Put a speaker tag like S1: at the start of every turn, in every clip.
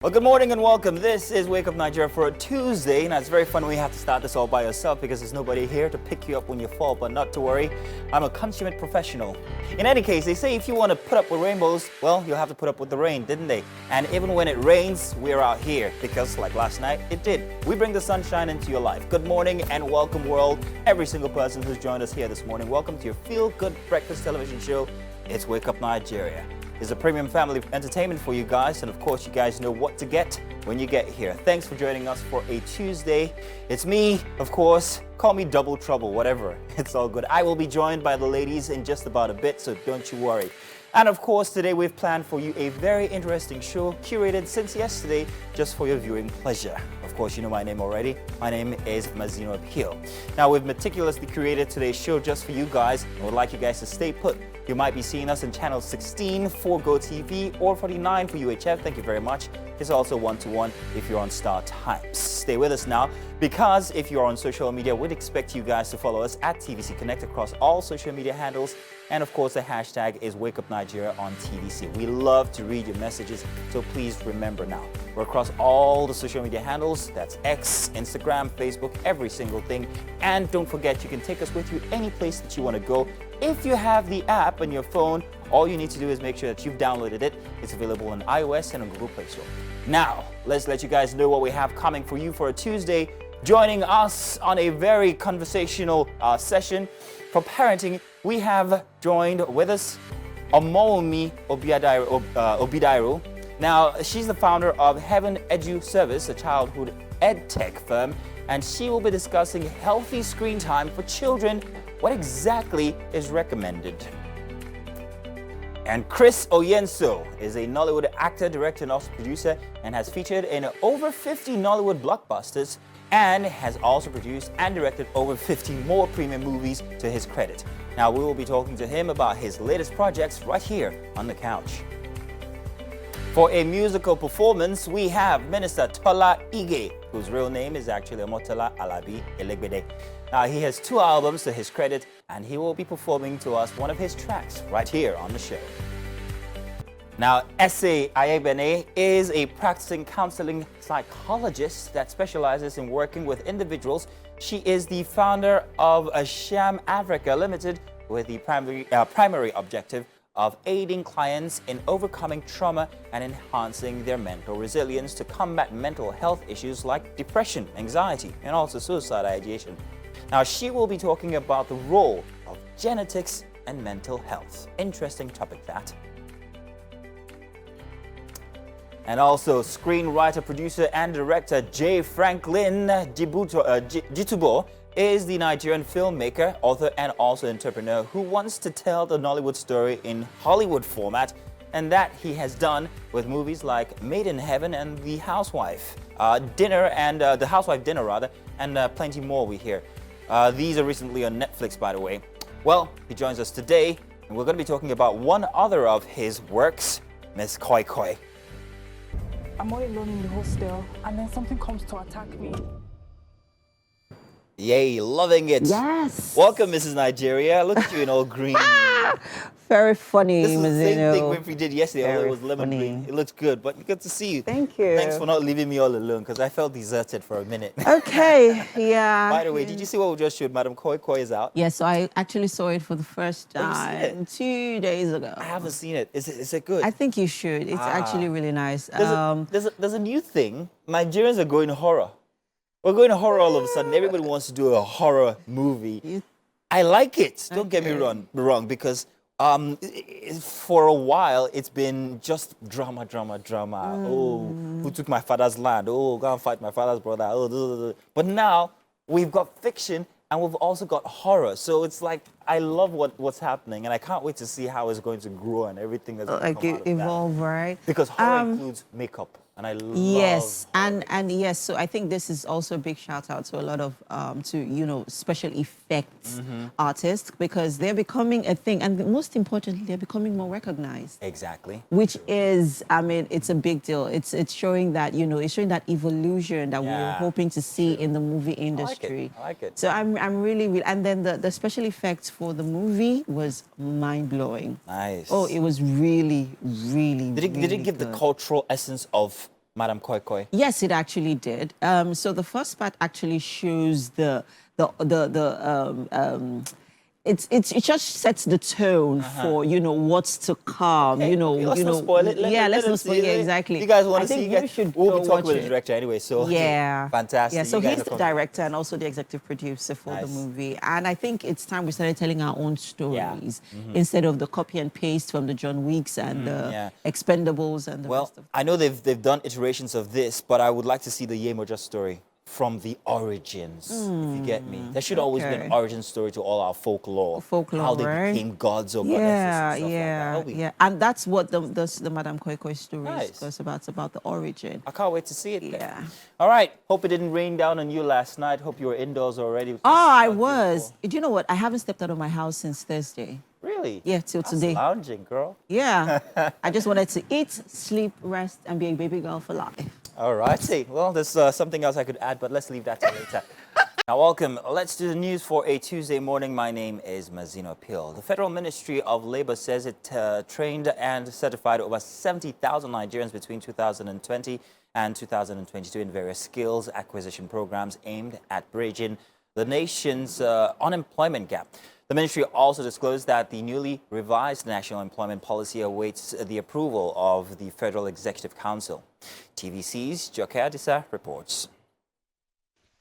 S1: Well, good morning and welcome. This is Wake Up Nigeria for a Tuesday. Now, it's very fun when you have to start this all by yourself because there's nobody here to pick you up when you fall, but not to worry. I'm a consummate professional. In any case, they say if you want to put up with rainbows, well, you'll have to put up with the rain, didn't they? And even when it rains, we're out here because, like last night, it did. We bring the sunshine into your life. Good morning and welcome, world. Every single person who's joined us here this morning, welcome to your feel-good breakfast television show. It's Wake Up Nigeria. It's a premium family entertainment for you guys, and of course you guys know what to get when you get here. Thanks for joining us for a Tuesday. It's me, of course. Call me Double Trouble, whatever. It's all good. I will be joined by the ladies in just about a bit, so don't you worry. And of course, today we've planned for you a very interesting show curated since yesterday just for your viewing pleasure. Of course, you know my name already. My name is Mazino Appeal. Now, we've meticulously curated today's show just for you guys and would like you guys to stay put. You might be seeing us on channel 16 for GOTV or 49 for UHF. Thank you very much. It's also 1-to-1 if you're on StarTimes. Stay with us now because if you're on social media, we'd expect you guys to follow us at TVC Connect across all social media handles. And of course, the hashtag is Wake Up Nigeria on TVC. We love to read your messages, so please remember now. We're across all the social media handles. That's X, Instagram, Facebook, every single thing. And don't forget, you can take us with you any place that you want to go. If you have the app on your phone, all you need to do is make sure that you've downloaded it. It's available on iOS and on Google Play Store. Now, let's let you guys know what we have coming for you for a Tuesday. Joining us on a very conversational session for parenting, we have joined with us Omomi Obidairo. Now, she's the founder of Heaven Edu Service, a childhood ed tech firm, and she will be discussing healthy screen time for children. What exactly is recommended? And Chris Oyenso is a Nollywood actor, director, and also producer, and has featured in over 50 Nollywood blockbusters, and has also produced and directed over 50 more premium movies to his credit. Now, we will be talking to him about his latest projects right here on the couch. For a musical performance, we have Minister Tola Ige, whose real name is actually Omotola Alabi Elegbede. Now, he has 2 albums to his credit, and he will be performing to us one of his tracks right here on the show. Now, Ese Ayebene is a practicing counseling psychologist that specializes in working with individuals. She is the founder of Asham Africa Limited with the primary objective of aiding clients in overcoming trauma and enhancing their mental resilience to combat mental health issues like depression, anxiety, and also suicide ideation. Now, she will be talking about the role of genetics and mental health. Interesting topic, that. And also, screenwriter, producer, and director J. Franklin Jitubo is the Nigerian filmmaker, author, and also entrepreneur who wants to tell the Nollywood story in Hollywood format, and that he has done with movies like Made in Heaven and The Housewife Dinner, and The Housewife Dinner rather, and plenty more we hear. These are recently on Netflix, by the way. Well, he joins us today, and we're going to be talking about one other of his works, Miss Koi Koi.
S2: I'm all alone in the hostel, and then something comes to attack me.
S1: Yay, loving it.
S3: Yes.
S1: Welcome, Mrs. Nigeria. Look at you in all green.
S3: Very funny,
S1: This is the same
S3: Mazino.
S1: thing Winfrey did yesterday, although it was lemon
S3: funny.
S1: green. It looks good, but good to see you.
S3: Thank you.
S1: Thanks for not leaving me all alone, because I felt deserted for a minute.
S3: Okay, yeah.
S1: By the way, did you see what we just showed? Madam Koi Koi is out.
S3: Yes, so I actually saw it for the first
S1: Oh, you seen
S3: time 2 days ago.
S1: I haven't seen it. Is it good?
S3: I think you should. It's actually really nice.
S1: There's a new thing. Nigerians are going horror. We're going horror all of a sudden. Everybody wants to do a horror movie. I like it. Don't get me wrong, because for a while it's been just drama. Oh, who took my father's land? Oh, go and fight my father's brother. Oh, but now we've got fiction and we've also got horror. So it's like I love what's happening, and I can't wait to see how it's going to grow and everything that's going to come out of
S3: evolve,
S1: that.
S3: right?
S1: Because horror includes makeup. And I love
S3: Yes, and yes, so I think this is also a big shout out to a lot of special effects artists, because they're becoming a thing, and most importantly, they're becoming more recognized.
S1: Exactly.
S3: Which is, I mean, it's a big deal. It's showing that it's showing that evolution that we were hoping to see in the movie industry.
S1: I like it.
S3: So I'm really, and then the special effects for the movie was mind blowing.
S1: Nice.
S3: Oh, it was really, really.
S1: Did it give the cultural essence of Madam Koi Koi?
S3: Yes, it actually did. So the first part actually shows it just sets the tone for what's to come.
S1: Okay, okay, let's not spoil it.
S3: Yeah,
S1: Let
S3: let's
S1: them
S3: not spoil it.
S1: see
S3: Yeah,
S1: it.
S3: exactly.
S1: If you guys want
S3: I
S1: to see,
S3: think
S1: you
S3: you should
S1: we'll
S3: go
S1: be talking
S3: watch
S1: with the
S3: it.
S1: director anyway. So
S3: Yeah,
S1: fantastic.
S3: Yeah, so
S1: You guys
S3: he's
S1: are
S3: the
S1: confident.
S3: director and also the executive producer for the
S1: Nice.
S3: movie. And I think it's time we started telling our own stories
S1: Mm-hmm.
S3: instead of the copy and paste from the John Wicks and the
S1: yeah.
S3: Expendables and the
S1: Well,
S3: rest of them.
S1: I know they've done iterations of this, but I would like to see the Yemoja story from the origins, if you get me. There should always be an
S3: Okay.
S1: origin story to all our folklore.
S3: Folklore,
S1: how they
S3: right?
S1: became gods or goddesses and stuff like that. That'll be
S3: And that's what the Madame Koi Koi story
S1: Nice.
S3: is about. It's about the origin.
S1: I can't wait to see it. then.
S3: Yeah.
S1: All right. Hope it didn't rain down on you last night. Hope you were indoors already.
S3: Oh, I
S1: Sounds
S3: was.
S1: beautiful.
S3: Do you know what? I haven't stepped out of my house since Thursday.
S1: Really?
S3: Yeah, till
S1: That's
S3: today.
S1: lounging, girl.
S3: Yeah. I just wanted to eat, sleep, rest, and be a baby girl for life.
S1: All righty. Well, there's something else I could add, but let's leave that till later. Now, welcome. Let's do the news for a Tuesday morning. My name is Mazino Pil. The Federal Ministry of Labor says it trained and certified over 70,000 Nigerians between 2020 and 2022 in various skills acquisition programs aimed at bridging the nation's unemployment gap. The ministry also disclosed that the newly revised national employment policy awaits the approval of the Federal Executive Council. TVC's Joke Adisa reports.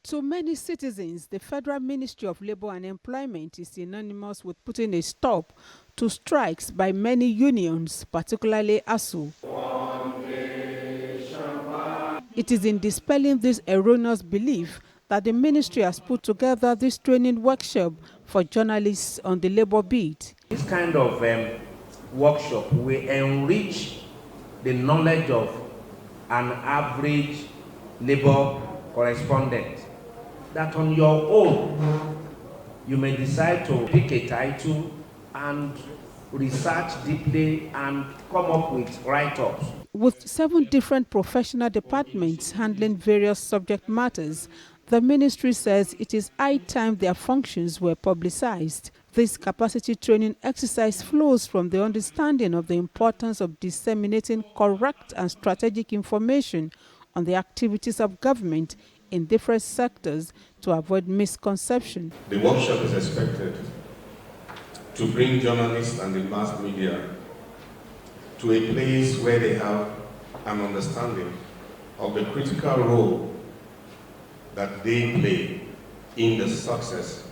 S4: To many citizens, the Federal Ministry of Labor and Employment is synonymous with putting a stop to strikes by many unions, particularly ASU. It is in dispelling this erroneous belief that the ministry has put together this training workshop for journalists on the labor beat.
S5: This kind of workshop will enrich the knowledge of an average labor correspondent, that on your own you may decide to pick a title and research deeply and come up with write-ups.
S4: With 7 different professional departments handling various subject matters, the ministry says it is high time their functions were publicized. This capacity training exercise flows from the understanding of the importance of disseminating correct and strategic information on the activities of government in different sectors to avoid misconception.
S6: The workshop is expected to bring journalists and the mass media to a place where they have an understanding of the critical role that they play in the success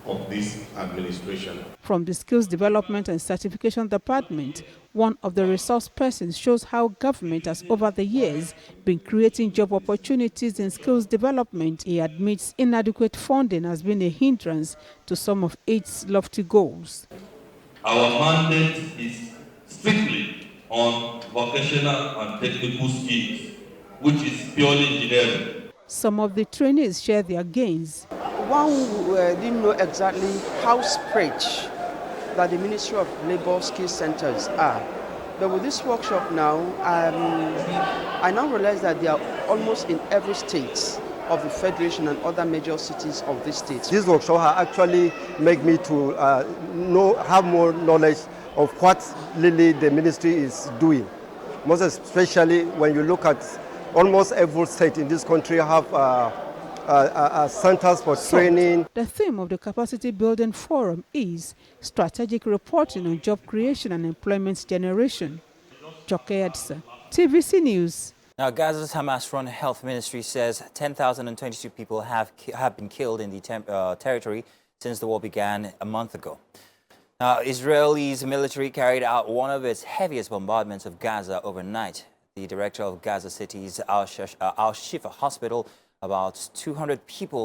S6: of this administration.
S4: From the Skills Development and Certification Department, one of the resource persons shows how government has over the years been creating job opportunities in skills development. He admits inadequate funding has been a hindrance to some of its lofty goals.
S7: Our mandate is strictly on vocational and technical skills, which is purely engineering.
S4: Some of the trainees share their gains.
S8: One didn't know exactly how spread that the Ministry of Labour skill centers are. But with this workshop now, I now realize that they are almost in every state of the Federation and other major cities of this state.
S9: This workshop actually make me to have more knowledge of what really the ministry is doing. Most especially when you look at almost every state in this country have centers for training.
S4: The theme of the Capacity Building Forum is Strategic Reporting on Job Creation and Employment Generation. Joke Adisa, TVC News.
S1: Now, Gaza's Hamas-run health ministry says 10,022 people have been killed in the territory since the war began a month ago. Now, Israel's military carried out one of its heaviest bombardments of Gaza overnight. The director of Gaza City's Al-Shifa hospital, about 200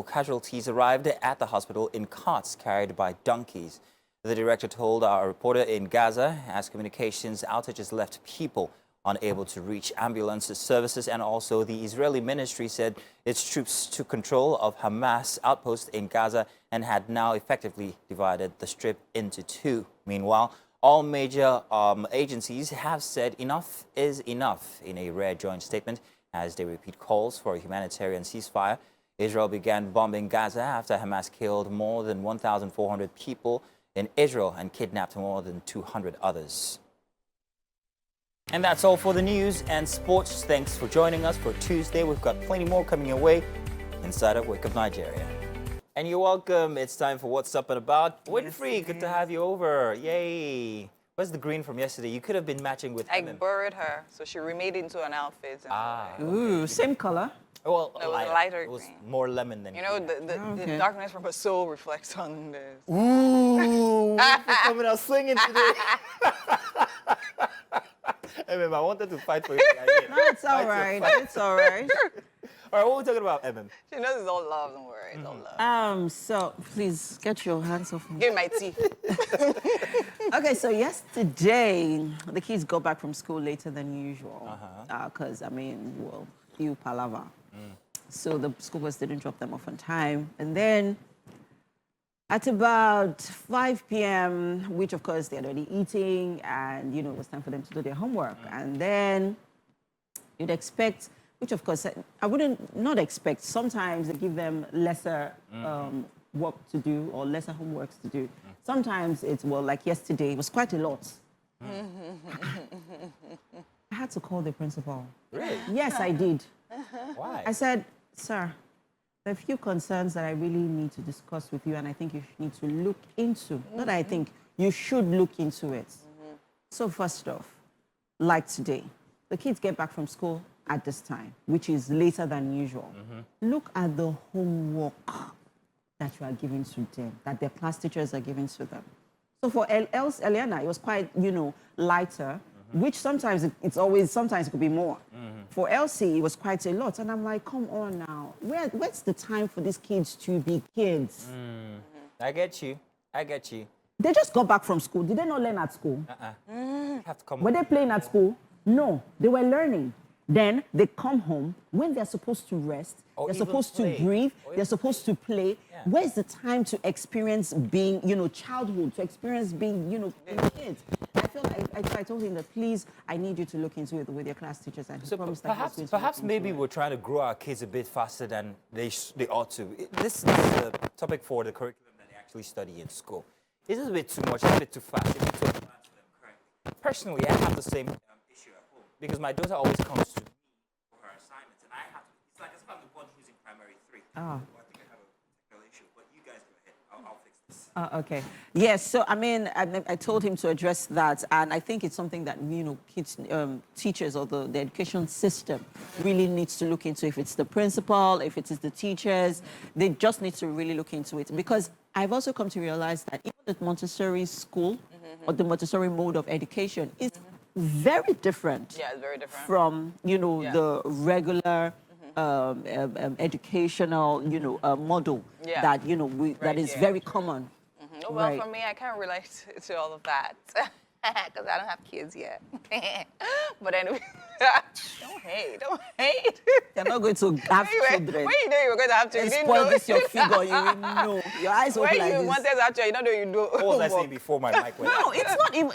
S1: casualties arrived at the hospital in carts carried by donkeys. The director told our reporter in Gaza, as communications outages left people unable to reach ambulance services, and also the Israeli ministry said its troops took control of Hamas outposts in Gaza and had now effectively divided the strip into 2. Meanwhile, all major agencies have said enough is enough in a rare joint statement as they repeat calls for a humanitarian ceasefire. Israel began bombing Gaza after Hamas killed more than 1,400 people in Israel and kidnapped more than 200 others. And that's all for the news and sports. Thanks for joining us for Tuesday. We've got plenty more coming your way inside of Wake Up Nigeria. And you're welcome. It's time for What's Up and About. Winfrey, good to have you over. Yay. Where's the green from yesterday? You could have been matching with
S10: I borrowed her, so she remade it into an outfit. And
S3: Ooh, same color.
S1: Well,
S10: it was lighter
S1: It was
S10: green.
S1: more lemon than
S10: You know, the darkness from her soul reflects on this.
S1: Ooh, Winfrey coming out swinging today. I wanted to fight for you.
S3: No, it's all right. It's all right.
S1: All right, what are we talking about,
S10: She knows it's all love, don't worry. It's all love.
S3: So please get your hands off me.
S10: Give me my tea.
S3: Okay, so yesterday, the kids got back from school later than usual. Because, few palaver. So the school bus didn't drop them off on time. And then at about 5 p.m., which of course they had already eating, and it was time for them to do their homework. And then you'd expect, which of course I wouldn't not expect, sometimes they give them lesser work to do or lesser homeworks to do. Sometimes it's, like yesterday, it was quite a lot. I had to call the principal.
S1: Really?
S3: Yes, I did.
S1: Why?
S3: I said, sir, there are a few concerns that I really need to discuss with you, and I think you need to look into. Not that I think, you should look into it. So first off, like today, the kids get back from school at this time, which is later than usual. Look at the homework that you are giving to them, that their class teachers are giving to them. So for Eliana, it was quite, lighter, which sometimes sometimes it could be more. For Elsie, it was quite a lot. And I'm like, come on now. Where's the time for these kids to be kids?
S1: I get you.
S3: They just got back from school. Did they not learn at school?
S1: You have to come.
S3: Were they playing at school? No, they were learning. Then they come home when they're supposed to rest,
S1: Or
S3: they're
S1: even
S3: supposed
S1: play.
S3: to breathe,
S1: Or
S3: they're supposed to play.
S1: Yeah.
S3: Where's the time to experience being, childhood, to experience being, kids? I feel like I told him that, please, I need you to look into it with your class teachers. And he
S1: So
S3: promised that he was going to
S1: perhaps
S3: look into
S1: maybe
S3: it.
S1: we're trying to grow our kids a bit faster than they ought to. This is a topic for the curriculum that they actually study in school. Is this a bit too much? Is it a bit too fast? Is it too advanced for them currently? Personally, I have the same issue at home because my daughter always comes to me for her assignments, and it's like as if I'm the one who's in primary 3.
S3: Ah.
S1: Well, I think I have a technical issue, but you guys go ahead. I'll fix this.
S3: Okay. Yes. So I told him to address that, and I think it's something that kids, teachers, or the education system really needs to look into. If it's the principal, if it is the teachers, they just need to really look into it. Because I've also come to realize that even the Montessori school or the Montessori mode of education is very different.
S10: Yeah, it's very different.
S3: From the regular educational model that that is very common.
S10: Oh, well,
S3: Right.
S10: for me, I can't relate to all of that because I don't have kids yet. But anyway, don't hate.
S3: You're not going to have
S10: Anyway,
S3: children.
S10: when you know you were going to have children,
S3: And
S10: you didn't
S3: spoil
S10: know.
S3: this your figure, you will know. Your eyes open
S10: When
S3: like
S10: you
S3: this.
S10: wanted to have children, you don't know you do.
S1: What was I saying before my mic went
S3: No,
S1: out?
S3: it's not even.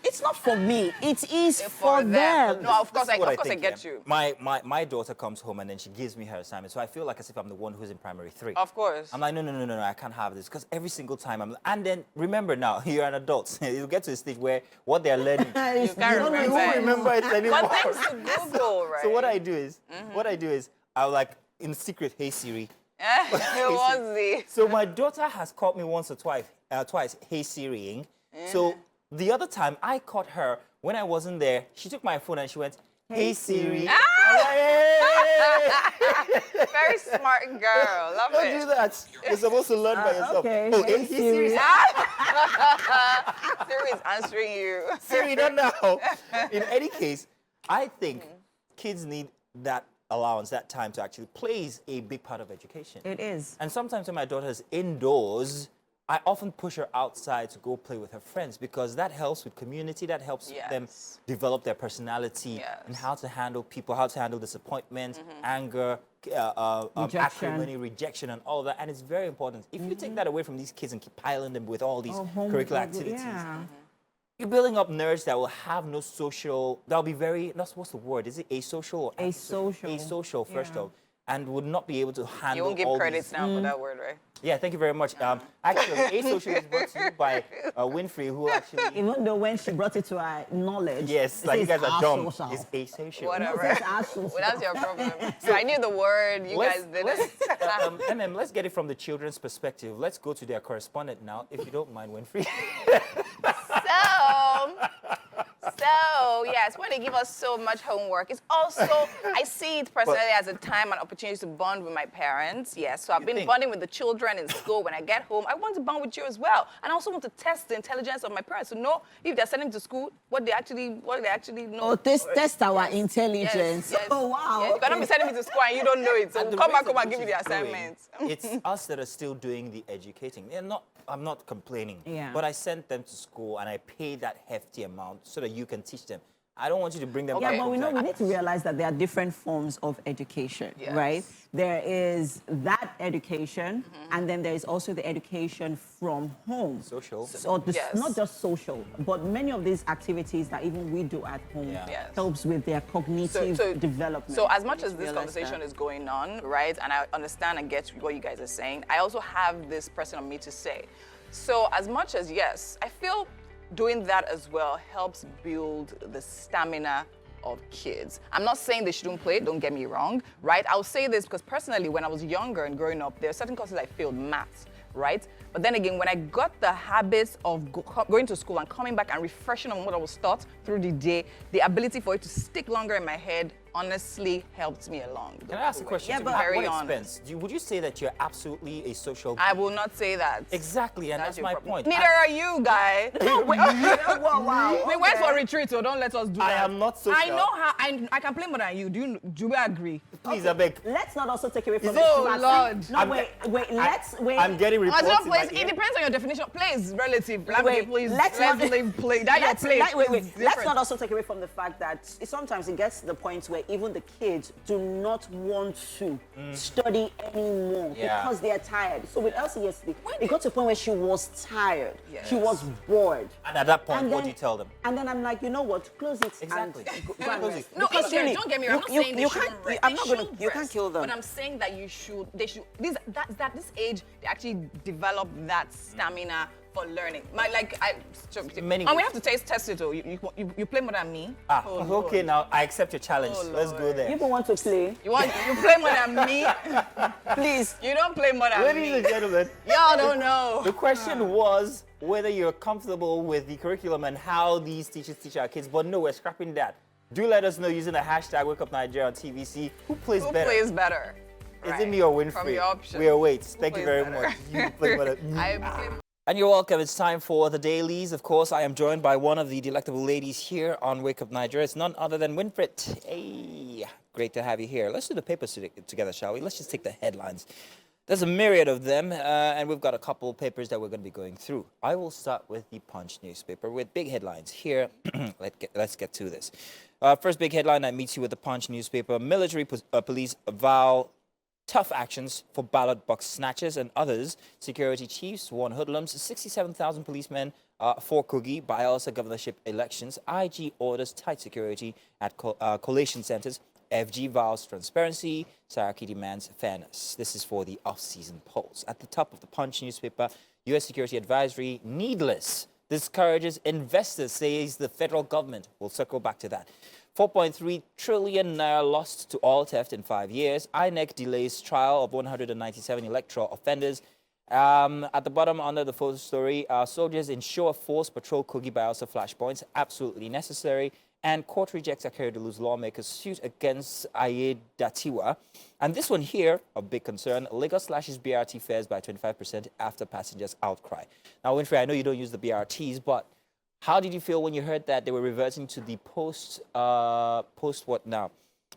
S3: It's not for me. It is for them.
S10: No, of course,
S1: This is what
S10: I
S1: think,
S10: get
S1: yeah.
S10: you.
S1: My daughter comes home and then she gives me her assignment. So I feel like as if I'm the one who's in primary 3.
S10: Of course.
S1: I'm like, no, I can't have this. Because every single time and then remember now, you're an adult. You get to a stage where what they're learning,
S10: You can't
S3: don't
S1: you
S10: remember.
S1: won't remember it anymore.
S10: But thanks to Google, right?
S1: So what I do is, I'll like, in secret, hey Siri.
S10: It was the.
S1: So my daughter has caught me once or twice, hey Siriing. So the other time I caught her when I wasn't there, she took my phone and she went, hey Siri.
S10: Very smart girl. Love
S1: Don't
S10: it.
S1: do that. You're supposed to learn by yourself.
S3: okay.
S1: Oh,
S3: Hey, Siri.
S10: Siri is answering you.
S1: Siri, not now. In any case, I think kids need that allowance, that time to actually plays a big part of education.
S3: It is.
S1: And sometimes when my daughter is indoors, I often push her outside to go play with her friends because that helps with community, that helps them
S10: Yes.
S1: develop their personality and
S10: Yes.
S1: how to handle people, how to handle disappointment, anger,
S3: Rejection.
S1: acrimony, rejection, and all that. And it's very important. If you take that away from these kids and keep piling them with all these curricular activities, you're building up nerds that will have no social, that'll be very, what's the word? Is it asocial or
S3: Asocial.
S1: asocial, first
S3: Yeah.
S1: of. and would not be able to handle
S10: You won't give
S1: all
S10: credits
S1: these.
S10: now for that word, right?
S1: Yeah, thank you very much. Actually, A-Social is brought to you by Winfrey, who actually...
S3: Even though when she brought it to our knowledge,
S1: Yes,
S3: it
S1: like you
S3: says
S1: guys are
S3: our
S1: dumb.
S3: social.
S1: It's A-Social.
S10: Whatever.
S3: It says our social.
S10: Well, that's your problem. So I knew the word. You guys didn't.
S1: Let's get it from the children's perspective. Let's go to their correspondent now, if you don't mind, Winfrey.
S10: So, yes, when they give us so much homework, it's also, I see it personally as a time and opportunity to bond with my parents. Yes, so I've been bonding with the children in school. When I get home, I want to bond with you as well. And I also want to test the intelligence of my parents to know if they're sending to school, what they actually know.
S3: Oh, test our intelligence.
S10: Yes.
S3: Oh, wow.
S10: Yes. You cannot be sending me to school and you don't know it. So
S1: And the
S10: come back
S1: reason
S10: home and give
S1: which
S10: me the
S1: is doing,
S10: assignments.
S1: It's us that are still doing the educating. I'm not complaining.
S3: Yeah.
S1: But I sent them to school and I pay that hefty amount so that you can teach them. I don't want you to bring them back.
S3: Yeah, but we know
S1: home.
S3: we need to realize that there are different forms of education,
S10: Yes.
S3: right? There is that education, and then there is also the education from home.
S1: Social.
S3: So
S10: Yes.
S3: not just social, but many of these activities that even we do at home
S1: Yeah.
S10: Yes.
S3: helps with their cognitive development.
S10: So as
S3: We
S10: much
S3: need
S10: as
S3: to
S10: this
S3: realize
S10: conversation
S3: that.
S10: is going on, right, and I understand and get what you guys are saying, I also have this person on me to say. So as much as, yes, I feel doing that as well helps build the stamina of kids. I'm not saying they shouldn't play, don't get me wrong, right? I'll say this because personally, when I was younger and growing up, there are certain courses I failed, maths, right? But then again, when I got the habits of going to school and coming back and refreshing on what I was taught through the day, the ability for it to stick longer in my head honestly helped me along.
S1: Can I ask a question?
S3: Yeah,
S1: to
S3: but-
S1: at
S10: Very
S1: what
S10: honest.
S1: expense? Would you say that you're absolutely a social...
S10: I will not say that.
S1: Exactly, and that's
S10: your
S1: my
S10: problem.
S1: point.
S10: Neither are you, guy. No,
S3: Wow.
S10: we went for a retreat, so don't let us do
S1: I
S10: that.
S1: am not social.
S10: I know how I can play more than you. Do we agree?
S1: Please, I beg.
S3: Let's not also take away from
S10: Oh,
S3: the
S10: Lord.
S3: No, wait.
S1: I'm getting
S10: As
S1: reports
S10: well,
S1: in my
S10: plays, it
S1: ear.
S10: depends on your definition. Play is relative. Like,
S3: Wait,
S10: please,
S3: let's not-
S10: play. That your play.
S3: Wait.
S10: is
S3: Let's
S10: different.
S3: not also take away from the fact that sometimes it gets to the point where even the kids do not want to study anymore
S1: Yeah.
S3: because they are tired. So with Elsie yesterday, it got to a point where she was tired.
S10: Yes.
S3: She was bored.
S1: And at that point,
S3: And
S1: what
S3: then-
S1: do you tell them?
S3: And then I'm like, you know what? Close it.
S1: Exactly.
S3: And go and
S1: Close
S3: rest.
S1: it.
S10: No,
S3: Because
S10: it's fair.
S3: really,
S10: Don't get me wrong. I'm not
S3: you
S10: saying they
S3: can't.
S10: shouldn't rest.
S3: I'm
S10: They
S3: not gonna.
S10: should
S3: You can't
S10: rest.
S3: kill them.
S10: But I'm saying that they should. That this age they actually develop that stamina for learning.
S1: Many
S10: and we
S1: ways.
S10: have to test it. Oh, you play more than me.
S1: Ah,
S10: Oh,
S1: okay,
S10: Lord.
S1: now I accept your challenge.
S10: Oh,
S1: Let's go
S10: Lord.
S1: there.
S3: People want to play.
S10: You play more than me.
S3: Please.
S10: You don't play more than
S1: Ladies
S10: me.
S1: and gentlemen,
S10: Y'all don't know.
S1: the question was whether you're comfortable with the curriculum and how these teachers teach our kids, but no, we're scrapping that. Do let us know using the hashtag WakeUpNigeria on TVC. Who plays
S10: Who
S1: better?
S10: plays better?
S1: Is
S10: Right.
S1: it me or Winfrey?
S10: From your options.
S1: We await.
S10: Who
S1: Thank you
S10: plays
S1: very
S10: better?
S1: much. You play better.
S10: I play
S1: And you're welcome. It's time for the dailies. Of course, I am joined by one of the delectable ladies here on Wake Up Nigeria. It's none other than Winfred. Hey, great to have you here. Let's do the papers together, shall we? Let's just take the headlines. There's a myriad of them, and we've got a couple of papers that we're going to be going through. I will start with the Punch newspaper with big headlines. Here, let's get to this. First big headline that meets you with the Punch newspaper. Military police vow tough actions for ballot box snatchers and others. Security chiefs warn hoodlums. 67,000 policemen for Kogi Bayelsa governorship elections. IG orders tight security at collation centers. FG vows transparency. Saraki demands fairness. This is for the off-season polls. At the top of the Punch newspaper, U.S. Security Advisory, needless, discourages investors, says the federal government. We'll circle back to that. 4.3 trillion naira lost to oil theft in 5 years. INEC delays trial of 197 electoral offenders. At the bottom, under the photo story, soldiers ensure force patrol Kogi Bayelsa flashpoints, absolutely necessary. And court rejects Akeredolu's lawmakers' suit against Aye Datiwa. And this one here, a big concern, Lagos slashes BRT fares by 25% after passengers' outcry. Now, Winfrey, I know you don't use the BRTs, but how did you feel when you heard that they were reverting to the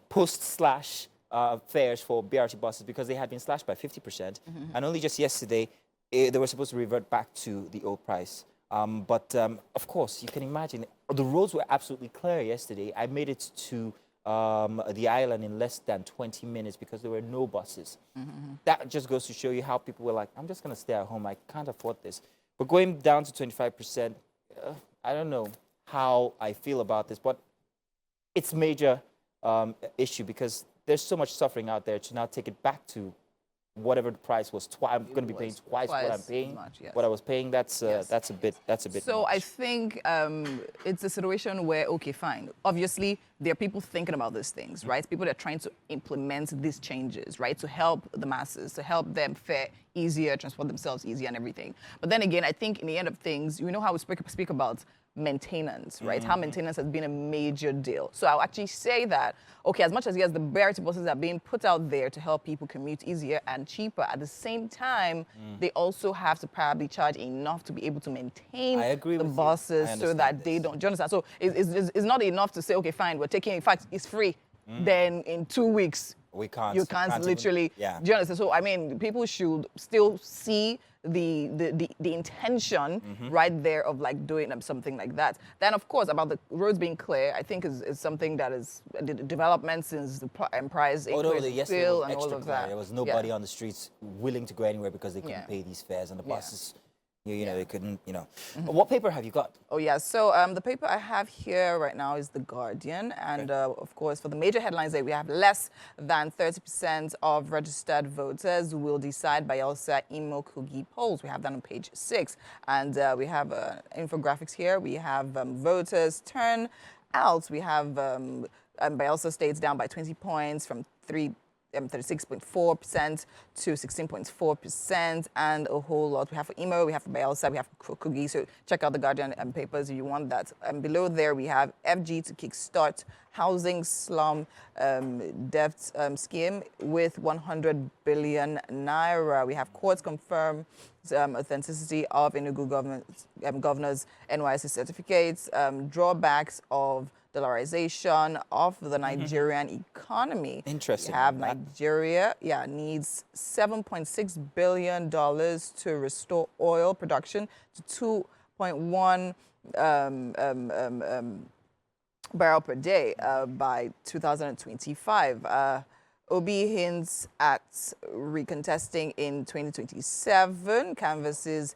S1: post-slash fares for BRT buses because they had been slashed by 50%. And only just yesterday, they were supposed to revert back to the old price. Of course, you can imagine, the roads were absolutely clear yesterday. I made it to the island in less than 20 minutes because there were no buses. That just goes to show you how people were like, I'm just going to stay at home. I can't afford this. But going down to 25%, I don't know how I feel about this, but it's a major issue because there's so much suffering out there to now take it back to whatever the price was. I'm going to be paying twice what I'm paying. What I was paying. That's a bit.
S10: So
S1: much.
S10: I think it's a situation where, okay, fine. Obviously, there are people thinking about these things, right? People that are trying to implement these changes, right, to help the masses, to help them fare easier, transport themselves easier, and everything. But then again, I think in the end of things, you know how we speak about maintenance, right? How maintenance has been a major deal. So I'll actually say that, okay, as much as yes, the variety buses are being put out there to help people commute easier and cheaper, at the same time, they also have to probably charge enough to be able to maintain the buses so that they don't, do you understand? So it's not enough to say, okay, fine, we're taking, in fact, it's free. Then in 2 weeks, you can't literally, do you understand? So, I mean, people should still see the intention right there of like doing something like that. Then, of course, about the roads being clear, I think is something that is the development since the price increase,
S1: Yesterday was
S10: and all
S1: extra
S10: of
S1: clear.
S10: that.
S1: There was nobody on the streets willing to go anywhere because they couldn't pay these fares, and the buses, you know, they couldn't, you know. What paper have you got?
S10: Oh, yeah. So the paper I have here right now is The Guardian. And, of course, for the major headlines there, we have less than 30% of registered voters will decide Bayelsa Imo Kogi polls. We have that on page 6. And we have infographics here. We have voters turn out. We have Bayelsa States down by 20 points from 36.4% to 16.4%, and a whole lot. We have for Imo, we have for Bayelsa, we have for Kogi. So check out the Guardian papers if you want that. Below there, we have FG to kickstart housing slum debt scheme with 100 billion naira. We have courts confirm authenticity of Enugu governor's NYSC certificates, drawbacks of dollarization of the Nigerian economy.
S1: Interesting.
S10: We have Nigeria, needs $7.6 billion to restore oil production to 2.1 barrel per day by 2025. Obi hints at recontesting in 2027, canvasses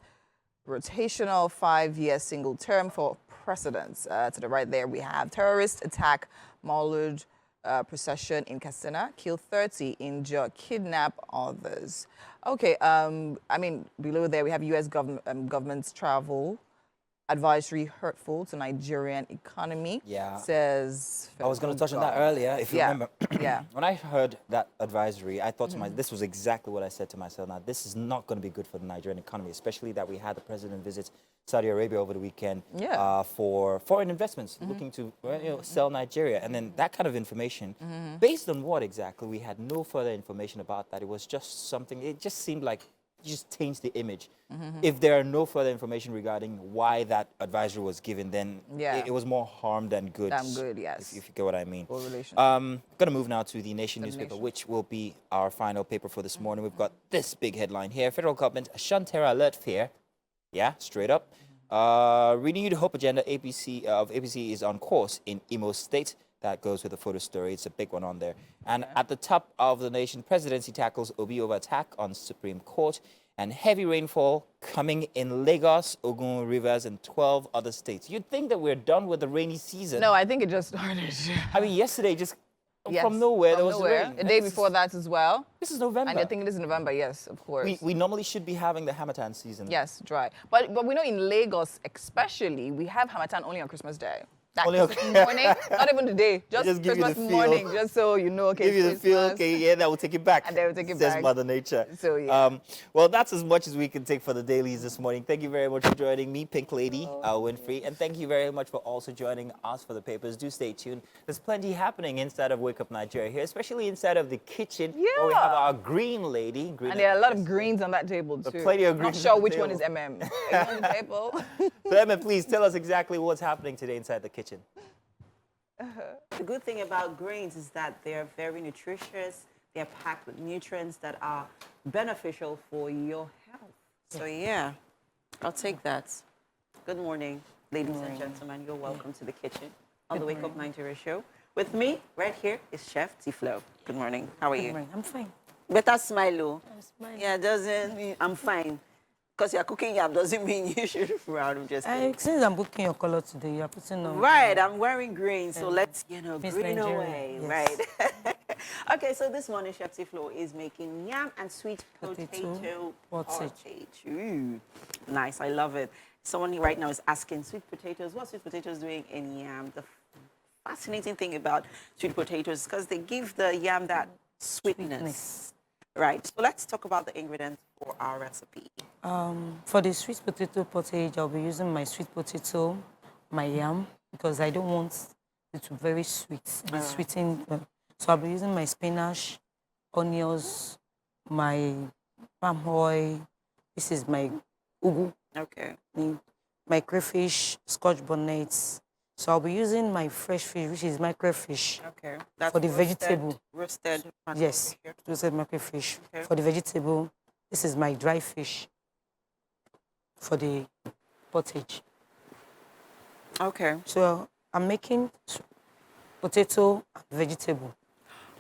S10: rotational 5-year single term for precedents. To the right there, we have terrorist attack, Maulud procession in Katsina, kill 30, injure, kidnap others. Okay, I mean, below there, we have U.S. government's travel advisory hurtful to Nigerian economy. Says.
S1: I was going to touch on that earlier, if you remember.
S10: Yeah.
S1: When I heard that advisory, I thought to myself, this was exactly what I said to myself. Now, this is not going to be good for the Nigerian economy, especially that we had the president visit Saudi Arabia over the weekend for foreign investments, looking to sell Nigeria. And then that kind of information, based on what exactly? We had no further information about that. It was just something, it just seemed like you just change the image. If there are no further information regarding why that advisory was given, then it was more harm than good.
S10: Than good, yes.
S1: If you get what I mean.
S10: Correlation.
S1: Going to move now to the Nation newspaper, which will be our final paper for this morning. We've got this big headline here. Federal government, Shantera alert fear. Yeah, straight up. Renewed hope agenda of APC is on course in Imo State. That goes with the photo story. It's a big one on there. And at the top of the nation, presidency tackles Obi over attack on Supreme Court, and heavy rainfall coming in Lagos, Ogun, Rivers, and 12 other states. You'd think that we're done with the rainy season.
S10: No, I think it just started.
S1: I mean, yesterday, just from nowhere, there was rain.
S10: The day before that as well.
S1: This is November.
S10: And I think it is November, yes, of course.
S1: We normally should be having the Hamatan season.
S10: Yes, dry. But we know in Lagos especially, we have Hamatan only on Christmas Day.
S1: Only
S10: Christmas morning, not even the day, just Christmas morning, just so you know, okay,
S1: give you the feel, okay, yeah, that will take it back.
S10: And they will take it
S1: says
S10: back.
S1: Mother Nature.
S10: So, yeah.
S1: Well, that's as much as we can take for the dailies this morning. Thank you very much for joining me, Pink Lady, Winfrey, and thank you very much for also joining us for the papers. Do stay tuned. There's plenty happening inside of Wake Up Nigeria here, especially inside of the kitchen, where we have our green lady.
S10: And there are a lot of greens on that table, too.
S1: Plenty of greens.
S10: Not sure which one is MM. Are you on the table?
S1: So, Emma, please tell us exactly what's happening today inside the kitchen.
S3: The good thing about greens is that they're very nutritious. They're packed with nutrients that are beneficial for your health. So yeah, I'll take that. Good morning, ladies and gentlemen. You're welcome to the kitchen on the Wake Up Nigeria show. With me, right here, is Chef Tiflo. Good morning. How are you?
S11: Good morning. I'm fine.
S3: Better smile, oh.
S11: I'm smiling.
S3: Yeah, doesn't mean I'm fine. Because you're cooking yam doesn't mean you should frown. Just
S11: since I'm booking your color today, you're putting on.
S3: Right, I'm wearing green, so let's,
S11: Miss
S3: green
S11: Nigeria,
S3: away,
S11: yes.
S3: right? Okay, so this morning, Chef Tiflo is making yam and sweet potato pottage. Ooh, nice, I love it. Someone right now is asking, sweet potatoes, what's sweet potatoes doing in yam? The fascinating thing about sweet potatoes is because they give the yam that sweetness. Right, so let's talk about the ingredients for our recipe.
S11: For the sweet potato pottage, I'll be using my sweet potato, my yam, because I don't want it to be very sweet, sweetened. So I'll be using my spinach, onions, my palm oil. This is my ugu.
S3: Okay.
S11: My crayfish, scotch bonnets. So I'll be using my fresh fish, which is microfish.
S3: Okay. That's
S11: for the vegetable.
S3: Roasted.
S11: Yes, roasted microfish. Okay. For the vegetable, this is my dry fish for the pottage.
S3: Okay.
S11: So I'm making potato and vegetable.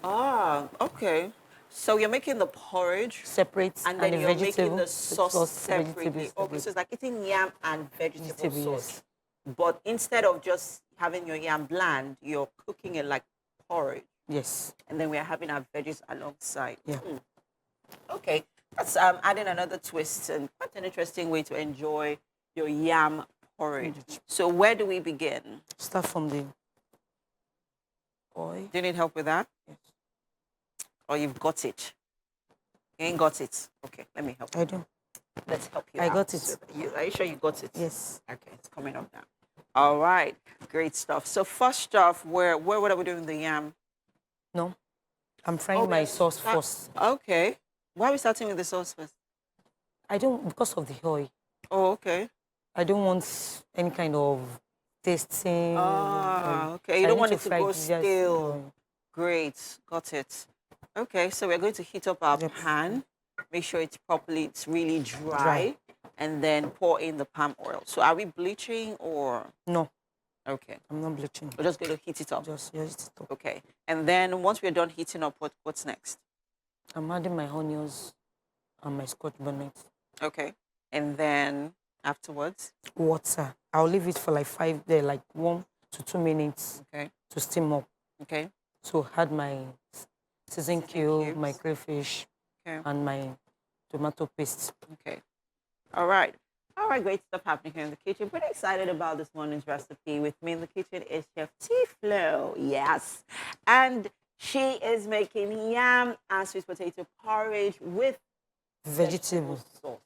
S3: Ah, okay. So you're making the porridge
S11: separate,
S3: and then
S11: the
S3: you're making the
S11: sauce
S3: separately. Okay, so it's like eating yam and vegetable sauce.
S11: Yes.
S3: But instead of just having your yam bland, you're cooking it like porridge.
S11: Yes.
S3: And then we're having our veggies alongside.
S11: Yeah.
S3: Okay, that's adding another twist and quite an interesting way to enjoy your yam porridge. So where do we begin?
S11: Start from the oil.
S3: Do you need help with that?
S11: Yes.
S3: Or you've got it? You ain't got it. Okay, let me help you.
S11: I do.
S3: Let's help you
S11: I
S3: out.
S11: got it.
S3: Are you sure you got it?
S11: Yes.
S3: Okay, it's coming up now. All right, great stuff. So first off, what are we doing with the yam?
S11: No, I'm frying my sauce first.
S3: Okay. Why are we starting with the sauce first?
S11: Because of the oil.
S3: Oh, okay.
S11: I don't want any kind of tasting.
S3: Okay. You don't want it to go stale. Great, got it. Okay, so we're going to heat up our pan. Make sure it's really dry, and then pour in the palm oil. So are we bleaching or?
S11: No.
S3: Okay.
S11: I'm not bleaching.
S3: We're just going to heat it up.
S11: Just heat it up.
S3: Okay. And then once we're done heating up, what's next?
S11: I'm adding my onions and my scotch bonnet.
S3: Okay. And then afterwards?
S11: Water. I'll leave it for like 1 to 2 minutes.
S3: Okay.
S11: To steam up.
S3: Okay.
S11: So add my season cube, my crayfish, and my tomato paste.
S3: Okay. All right. All right, great stuff happening here in the kitchen. Pretty excited about this morning's recipe. With me in the kitchen is Chef Tiflo. Yes. And she is making yam and sweet potato porridge with
S11: vegetable
S3: sauce.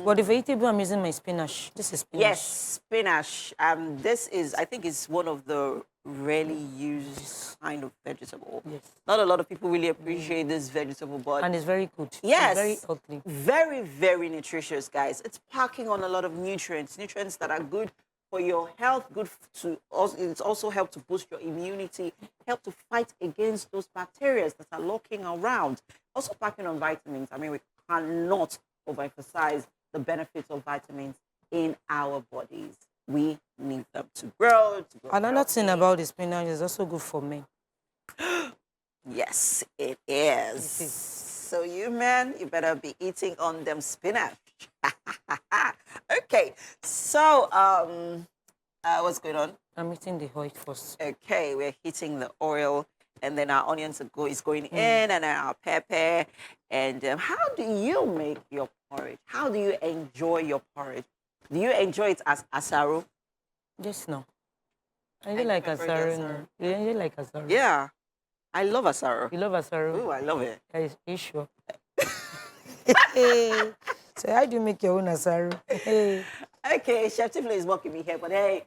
S11: For the vegetable, I'm using my spinach. This is spinach.
S3: Yes, spinach. This is, I think, is one of the rarely used kind of vegetable.
S11: Yes.
S3: Not a lot of people really appreciate this vegetable, but
S11: and it's very good.
S3: Yes,
S11: it's very healthy.
S3: Very, very nutritious, guys. It's packing on a lot of nutrients that are good for your health. It's also helped to boost your immunity, help to fight against those bacteria that are lurking around. Also packing on vitamins. I mean, we cannot overemphasize the benefits of vitamins in our bodies. We need them to grow.
S11: Another thing about the spinach is also good for men.
S3: Yes, it is. So you men, you better be eating on them spinach. Okay, so what's going on?
S11: I'm eating the oil first.
S3: Okay, we're heating the oil, and then our onions is going in, and then our pepper. And how do you make your porridge? How do you enjoy your porridge? Do you enjoy it as asaro?
S11: Yes, no. I really like asaro. No. You really like asaro?
S3: Yeah. I love asaro.
S11: You love asaro?
S3: Oh, I love it.
S11: Are you sure? So how do you make your own asaro?
S3: Okay, Chef Tiflo is mocking me here, but hey,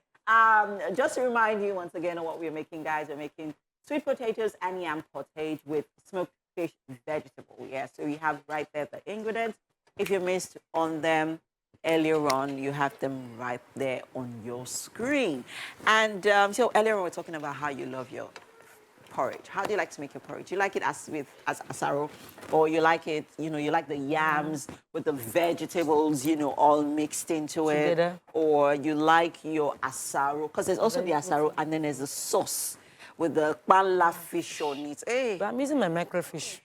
S3: just to remind you once again of what we're making, guys, we're making sweet potatoes and yam pottage with smoked fish vegetable. Yeah, so you have right there the ingredients. If you missed on them earlier on, you have them right there on your screen. And so earlier on, we're talking about how you love your porridge. How do you like to make your porridge? You like it as asaro, or you like it, you like the yams with the vegetables, all mixed into it, or you like your asaro, because there's also the asaro, and then there's the sauce with the kpanla fish on it. Hey.
S11: But I'm using my microfish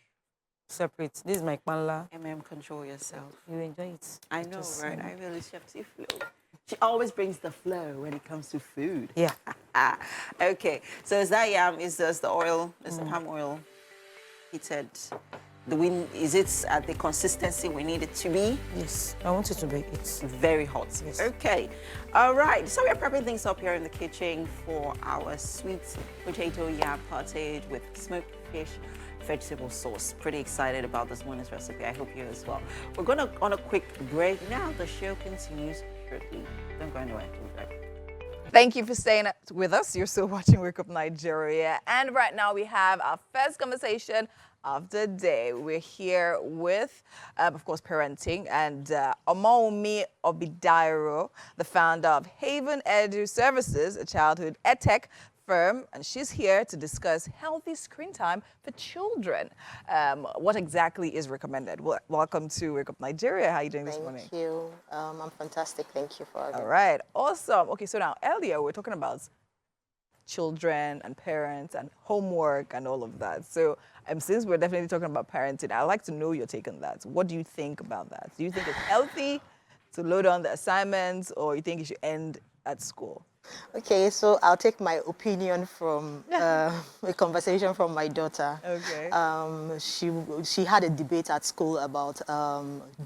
S11: separate. This is my kpanla.
S3: Control yourself.
S11: You enjoy it.
S3: I know, right? I really Chef Tiflo. She always brings the flow when it comes to food.
S11: Yeah.
S3: Okay. So is that yam? Is this the oil? Is the palm oil? heated? Is it at the consistency we need it to be?
S11: Yes, I want it to be
S3: Very hot.
S11: Yes.
S3: Okay. All right. So we're prepping things up here in the kitchen for our sweet potato yam pottage with smoked fish vegetable sauce. Pretty excited about this morning's recipe. I hope you as well. We're going to on a quick break now. The show continues shortly. Don't go anywhere. We'll be back.
S10: Thank you for staying with us. You're still watching Wake Up Nigeria. And right now we have our first conversation of the day. We're here with, of course, parenting, and Omaomi Obidairo, the founder of Haven Edu Services, a childhood edtech firm, and she's here to discuss healthy screen time for children. What exactly is recommended? Welcome to Wake Up Nigeria. How are you doing this morning?
S12: Thank you. I'm fantastic. Thank you for having me.
S10: All right, awesome. Okay, so now earlier we're talking about children and parents and homework and all of that. So since we're definitely talking about parenting, I'd like to know your take on that. What do you think about that? Do you think it's healthy to load on the assignments, or you think it should end at school?
S12: Okay, so I'll take my opinion from a conversation from my daughter.
S10: Okay.
S12: She had a debate at school about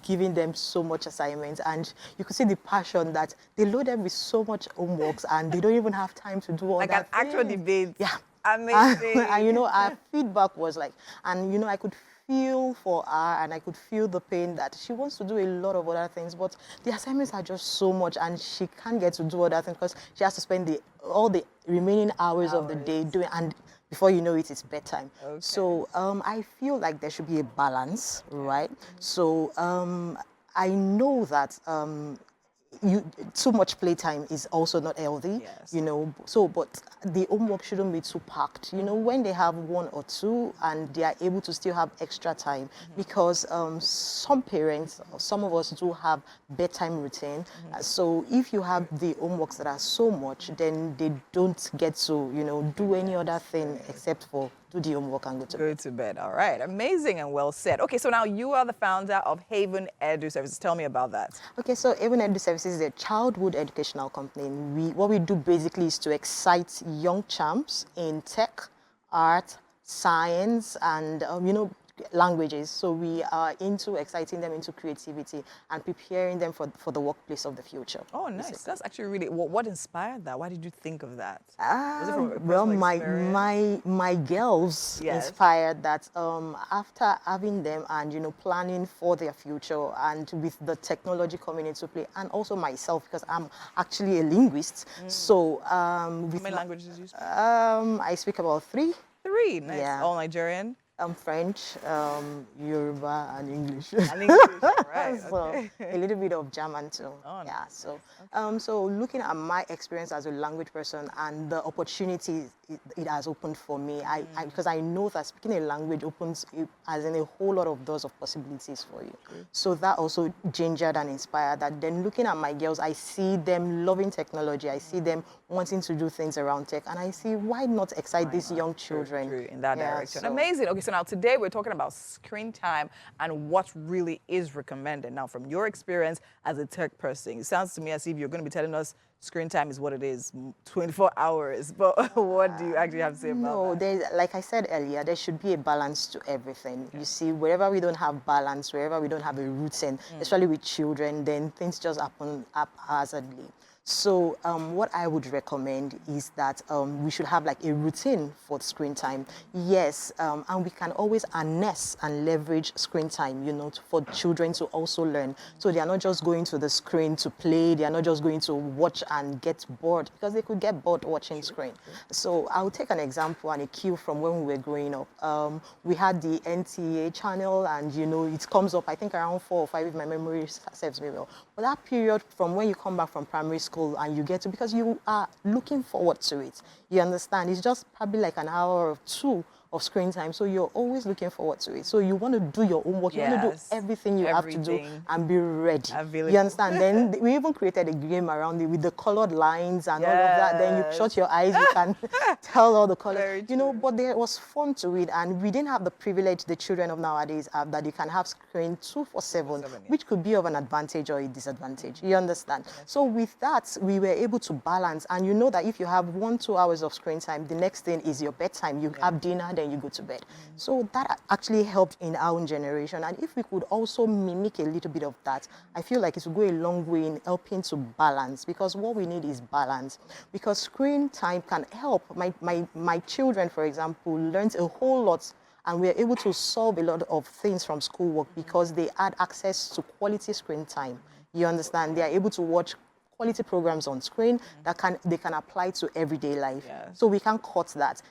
S12: giving them so much assignments, and you could see the passion that they load them with so much homeworks, and they don't even have time to do all
S10: like
S12: that.
S10: Like an actual debate.
S12: Yeah.
S10: Amazing.
S12: And our feedback was like, and I could feel for her, and I could feel the pain that she wants to do a lot of other things, but the assignments are just so much, and she can't get to do other things because she has to spend all the remaining hours of the day doing, and before you know it, it's bedtime. Okay. So I feel like there should be a balance, right? So I know that too much playtime is also not healthy, yes. But the homework shouldn't be too packed, when they have one or two and they are able to still have extra time, because some parents, some of us do have bedtime routine. So if you have the homeworks that are so much, then they don't get to, do any other thing except for do the homework and go to bed.
S10: All right, amazing and well said. Okay, so now you are the founder of Haven Edu Services. Tell me about that.
S12: Okay, so Haven Edu Services is a childhood educational company. What we do basically is to excite young champs in tech, art, science, and languages. So we are into exciting them into creativity and preparing them for the workplace of the future.
S10: Oh, nice. Basically. That's actually really, what inspired that? Why did you think of that?
S12: Well, my girls inspired that after having them and, planning for their future, and with the technology coming into play, and also myself, because I'm actually a linguist. So
S10: how many languages do you speak?
S12: I speak about 3.
S10: 3? Nice. Yeah. All Nigerian?
S12: French, Yoruba, and English.
S10: And English, right.
S12: So
S10: okay.
S12: A little bit of German too.
S10: Oh,
S12: yeah.
S10: Nice.
S12: So, so looking at my experience as a language person and the opportunities it has opened for me, because I know that speaking a language opens as in a whole lot of doors of possibilities for you. So that also gingered and inspired that. Then looking at my girls, I see them loving technology. I see them wanting to do things around tech, and I see why not excite these young children
S10: in that direction. So. Amazing. Okay, so now today we're talking about screen time and what really is recommended. Now, from your experience as a tech person, it sounds to me as if you're going to be telling us screen time is what it is, 24 hours. But what do you actually have to say about that?
S12: No, like I said earlier, there should be a balance to everything. Okay. You see, wherever we don't have balance, wherever we don't have a routine, especially with children, then things just happen haphazardly. So what I would recommend is that we should have like a routine for screen time. Yes, and we can always harness and leverage screen time, for children to also learn. So they are not just going to the screen to play. They are not just going to watch and get bored, because they could get bored watching screen. So I'll take an example and a cue from when we were growing up. We had the NTA channel, and it comes up, I think around 4 or 5 if my memory serves me well. But that period from when you come back from primary school and you get to, because you are looking forward to it, you understand, it's just probably like an hour or 2 of screen time, so you're always looking forward to it. So you want to do your homework, you want to do everything you have to do and be ready. You understand? Then we even created a game around it with the colored lines and all of that. Then you shut your eyes, you can tell all the colors. But there was fun to it, and we didn't have the privilege the children of nowadays have, that you can have screen 24/7, which could be of an advantage or a disadvantage. You understand? So with that, we were able to balance, and that if you have 1-2 hours of screen time, the next thing is your bedtime. You have dinner, then 10, you go to bed. So that actually helped in our own generation. And if we could also mimic a little bit of that, I feel like it will go a long way in helping to balance, because what we need is balance. Because screen time can help. My children, for example, learned a whole lot, and we are able to solve a lot of things from schoolwork because they had access to quality screen time. You understand? They are able to watch quality programs on screen that they can apply to everyday life.
S10: Yes.
S12: So we can cut that.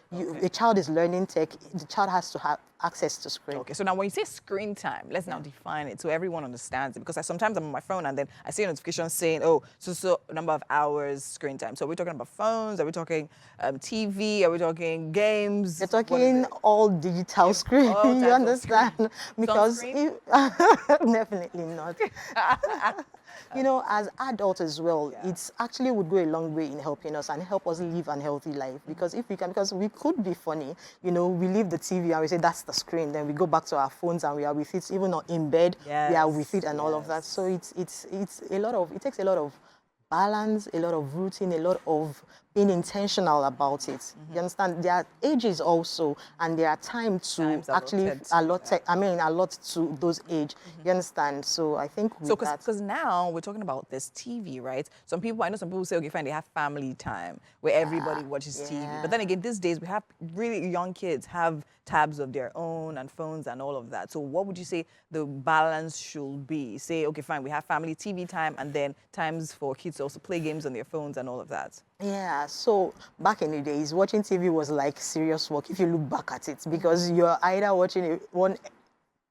S12: A child is learning tech, the child has to have access to screen.
S10: Okay, so now when you say screen time, let's now define it so everyone understands it. Because sometimes I'm on my phone and then I see a notification saying, oh, so number of hours screen time. So are we talking about phones? Are we talking TV? Are we talking games?
S12: You're talking all digital screen,
S10: all
S12: you
S10: types of
S12: understand?
S10: screen.
S12: Because
S10: Sunscreen?
S12: definitely not. You know, as adults as well, it's actually would go a long way in helping us and help us live an healthy life. Because if we can, because we could be funny, you know, we leave the TV and we say that's the screen, then we go back to our phones and we are with it, even not in bed, we are with it and all of that. So it takes a lot of balance, a lot of routine, a lot of being intentional about it. You understand? There are ages also, and there are times to actually allot to those age. You understand? So I think with
S10: because now we're talking about this TV, right? I know some people say, okay, fine, they have family time where everybody watches TV. But then again, these days we have really young kids have tabs of their own and phones and all of that. So what would you say the balance should be? Say, okay, fine, we have family TV time and then times for kids to also play games on their phones and all of that.
S12: Yeah, so back in the days, watching TV was like serious work if you look back at it, because you're either watching one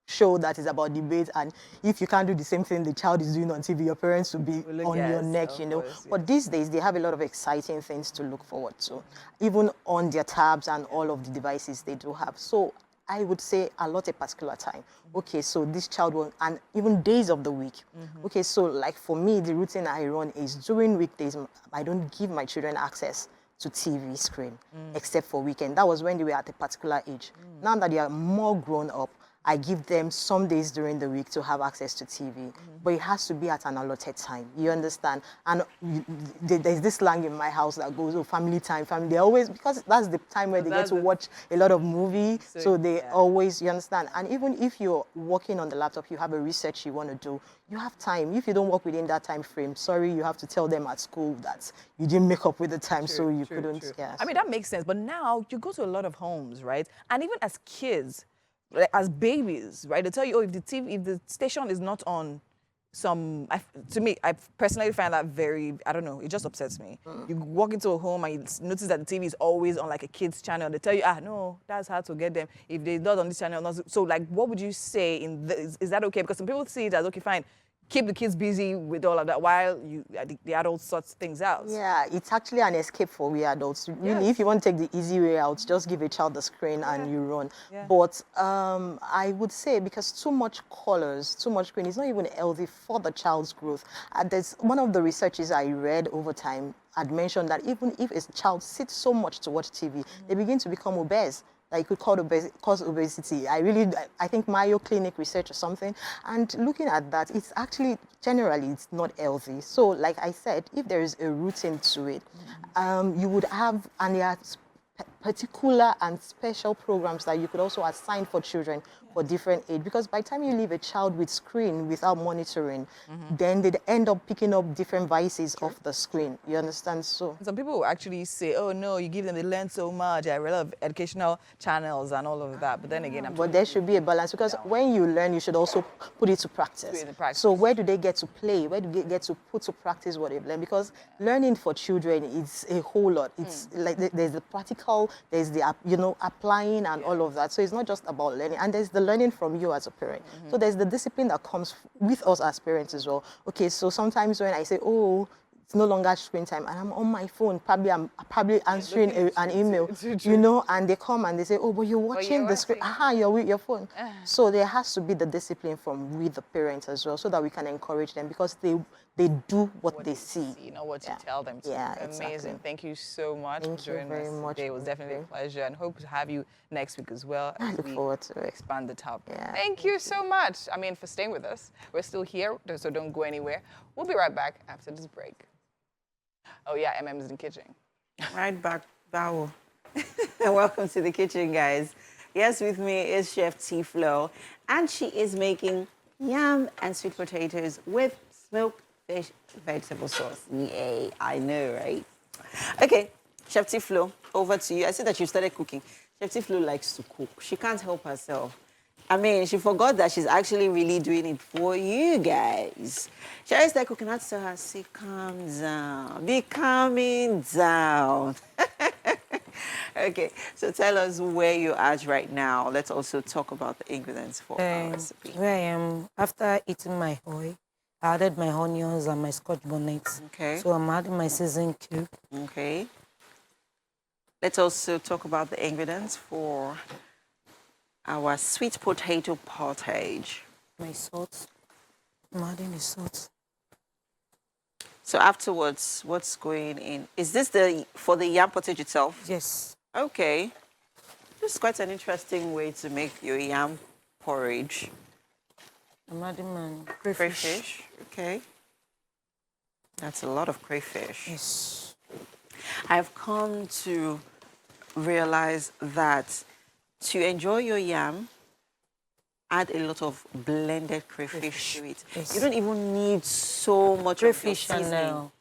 S12: show that is about debate, and if you can't do the same thing the child is doing on TV, your parents will be on your neck, you know. But these days, they have a lot of exciting things to look forward to, even on their tabs and all of the devices they do have. So I would say allot a particular time. Okay, so this child will, and even days of the week. Okay, so like for me, the routine I run is during weekdays, I don't give my children access to TV screen, except for weekend. That was when they were at a particular age. Now that they are more grown up, I give them some days during the week to have access to TV, but it has to be at an allotted time. You understand? And there's this slang in my house that goes, oh, family time, family. They always, because that's the time where they get to watch a lot of movies, so they always, you understand? And even if you're working on the laptop, you have a research you want to do, you have time. If you don't work within that time frame, sorry, you have to tell them at school that you didn't make up with the time, so you couldn't. Yeah,
S10: I mean, that makes sense. But now you go to a lot of homes, right? And even as kids, as babies, right? They tell you, oh, if the station is not on to me, I personally find that very, I don't know, it just upsets me. You walk into a home and you notice that the TV is always on like a kid's channel. They tell you, no, that's hard to get them. If they're not on this channel, so like, what would you say is that okay? Because some people see it as, okay, fine, keep the kids busy with all of that while the adults sort things out.
S12: Yeah, it's actually an escape for we adults. Really, if you want to take the easy way out, just give a child the screen and you run. But I would say, because too much colors, too much screen is not even healthy for the child's growth. There's one of the researches I read over time had mentioned that even if a child sits so much to watch TV, they begin to become obese. Like, could cause obesity. I think Mayo Clinic research or something. And looking at that, it's actually, generally, it's not healthy. So, like I said, if there is a routine to it, you would have, and there are particular and special programs that you could also assign for children for different age. Because by the time you leave a child with screen without monitoring, then they end up picking up different vices off the screen. You understand? So
S10: some people will actually say, oh no, you give them, they learn so much. I read of educational channels and all of that. But then again,
S12: but there should be a balance, because when you learn, you should also put it to practice. So where do they get to play? Where do they get to put to practice what they've learned? Because learning for children is a whole lot. It's like there's the practical, there's the applying and all of that. So it's not just about learning, and there's the learning from you as a parent. So there's the discipline that comes with us as parents as well. Okay, so sometimes when I say, oh, it's no longer screen time, and I'm on my phone, I'm probably answering an email, you know, and they come and they say, oh, but you're watching the screen. You're with your phone. So there has to be the discipline from with the parents as well, so that we can encourage them, because they do what they see.
S10: You know what you tell them to.
S12: Yeah,
S10: amazing.
S12: Exactly.
S10: Thank you so much
S12: Thank
S10: for joining
S12: you very
S10: us
S12: much.
S10: today. It was definitely a pleasure, and hope to have you next week as well.
S12: I look forward to it.
S10: Expand the topic.
S12: Yeah,
S10: thank you so much. I mean, for staying with us. We're still here, so don't go anywhere. We'll be right back after this break. Oh yeah, MM is in the kitchen.
S3: Right back, Bao. And welcome to the kitchen, guys. Yes, with me is Chef T Flo, and she is making yam and sweet potatoes with smoked fish vegetable sauce. Yay, I know, right? Okay, Chef T Flo, over to you. I see that you started cooking. Chef T Flo likes to cook. She can't help herself. I mean, she forgot that she's actually really doing it for you guys. She always started cooking. I had to tell her, say, calm down. Be calming down. Okay, so tell us where you're at right now. Let's also talk about the ingredients for our recipe.
S11: Where I am, after eating my oil, I added my onions and my scotch bonnet.
S3: Okay.
S11: So I'm adding my seasoning cube.
S3: Okay. Let's also talk about the ingredients for our sweet potato pottage.
S11: My salt. I'm adding the salt.
S3: So afterwards, what's going in? Is this for the yam pottage itself?
S11: Yes.
S3: Okay. This is quite an interesting way to make your yam porridge.
S11: I'm adding my crayfish.
S3: Crayfish, okay. That's a lot of crayfish.
S11: Yes.
S3: I've come to realize that to enjoy your yam, add a lot of blended crayfish to it.
S11: Yes.
S3: You don't even need so much
S11: Crayfish
S3: of your seasoning.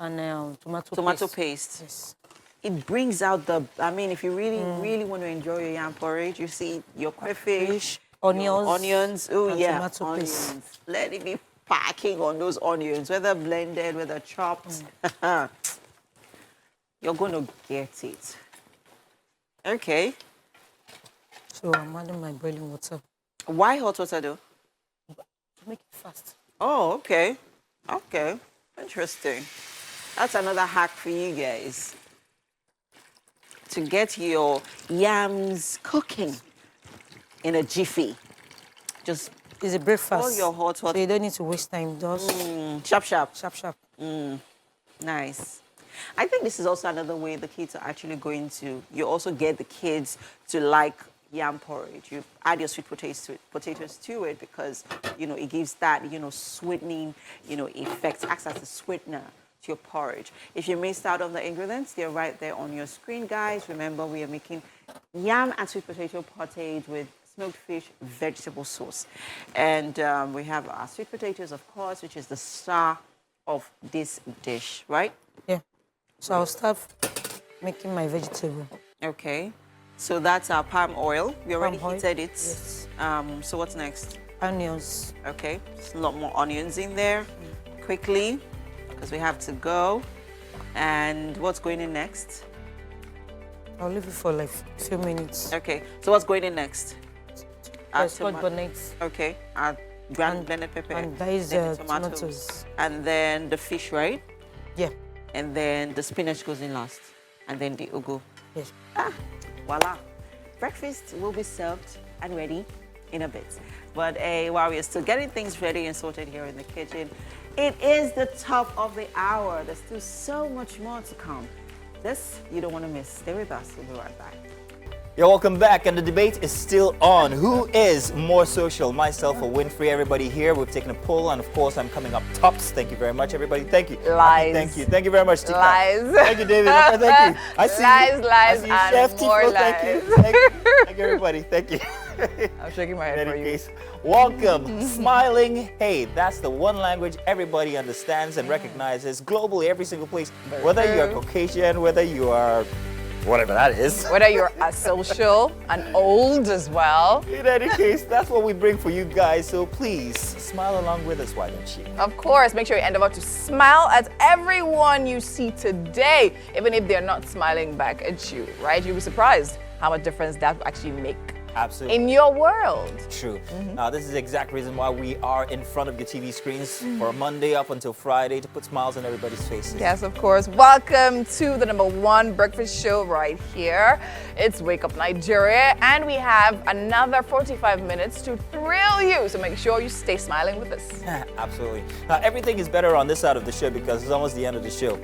S11: and
S3: Tomato paste.
S11: Yes.
S3: It brings out the, I mean, if you really want to enjoy your yam porridge, you see your crayfish,
S11: onions,
S3: oh
S11: and
S3: yeah,
S11: tomato
S3: onions.
S11: paste.
S3: Let it be packing on those onions, whether blended, whether chopped. You're going to get it. Okay.
S11: So I'm adding my boiling water.
S3: Why hot water though?
S11: To make it fast.
S3: Oh, okay. Okay. Interesting. That's another hack for you guys. To get your yams cooking in a jiffy. Just
S11: It's a breakfast.
S3: all your hot water.
S11: So you don't need to waste time. Just
S3: Sharp, sharp.
S11: sharp, sharp.
S3: Nice. I think this is also another way the kids are actually going to, you also get the kids to like yam porridge. You add your sweet potatoes to it because, you know, it gives that, you know, sweetening, you know, effect, acts as a sweetener to your porridge. If you missed out on the ingredients, they're right there on your screen, guys. Remember, we are making yam and sweet potato pottage with smoked fish vegetable sauce. And we have our sweet potatoes, of course, which is the star of this dish, right?
S11: Yeah. So I'll start making my vegetable.
S3: Okay. So that's our palm oil. We already
S11: Palm oil,
S3: heated it.
S11: yes.
S3: So what's next?
S11: Onions.
S3: Okay. Just a lot more onions in there. Quickly, because we have to go. And what's going in next?
S11: I'll leave it for like a few minutes.
S3: Okay. So what's going in next?
S11: Scotch bonnet.
S3: Okay. Add ground blended pepper.
S11: And that is
S3: then the
S11: tomatoes.
S3: And then the fish, right?
S11: Yeah.
S3: And then the spinach goes in last. And then the ugu.
S11: Yes.
S3: Voila. Breakfast will be served and ready in a bit. But while we're still getting things ready and sorted here in the kitchen, it is the top of the hour. There's still so much more to come. This you don't want to miss. Stay with us. We'll be right back.
S1: You're welcome back, and the debate is still on. Who is more social, myself or Winfrey? Everybody here, we've taken a poll, and of course, I'm coming up tops. Thank you very much, everybody. Thank you.
S10: Lies.
S1: Thank you. Thank you very much, Tika.
S10: Lies.
S1: Thank you, David. Thank you. I see
S10: Lies,
S1: you.
S10: lies,
S1: I see you,
S10: and
S1: Chef
S10: more
S1: Tifo.
S10: lies.
S1: Thank you. Thank you. Thank you, everybody. Thank you.
S10: I'm shaking my head
S1: In
S10: for
S1: any
S10: you.
S1: case, welcome. Smiling. Hey, that's the one language everybody understands and recognizes globally, every single place. Whether you're Caucasian, whether you are whatever that is.
S10: Whether you're a social and old as well.
S1: In any case, that's what we bring for you guys. So please smile along with us, why don't you?
S10: Of course, make sure you endeavor to smile at everyone you see today, even if they're not smiling back at you, right? You'll be surprised how much difference that will actually make
S1: Absolutely.
S10: in your world.
S1: True. Now, this is the exact reason why we are in front of your TV screens for Monday up until Friday to put smiles on everybody's faces.
S10: Yes, of course. Welcome to the #1 breakfast show right here. It's Wake Up Nigeria, and we have another 45 minutes to thrill you. So make sure you stay smiling with us.
S1: Absolutely. Now, everything is better on this side of the show because it's almost the end of the show.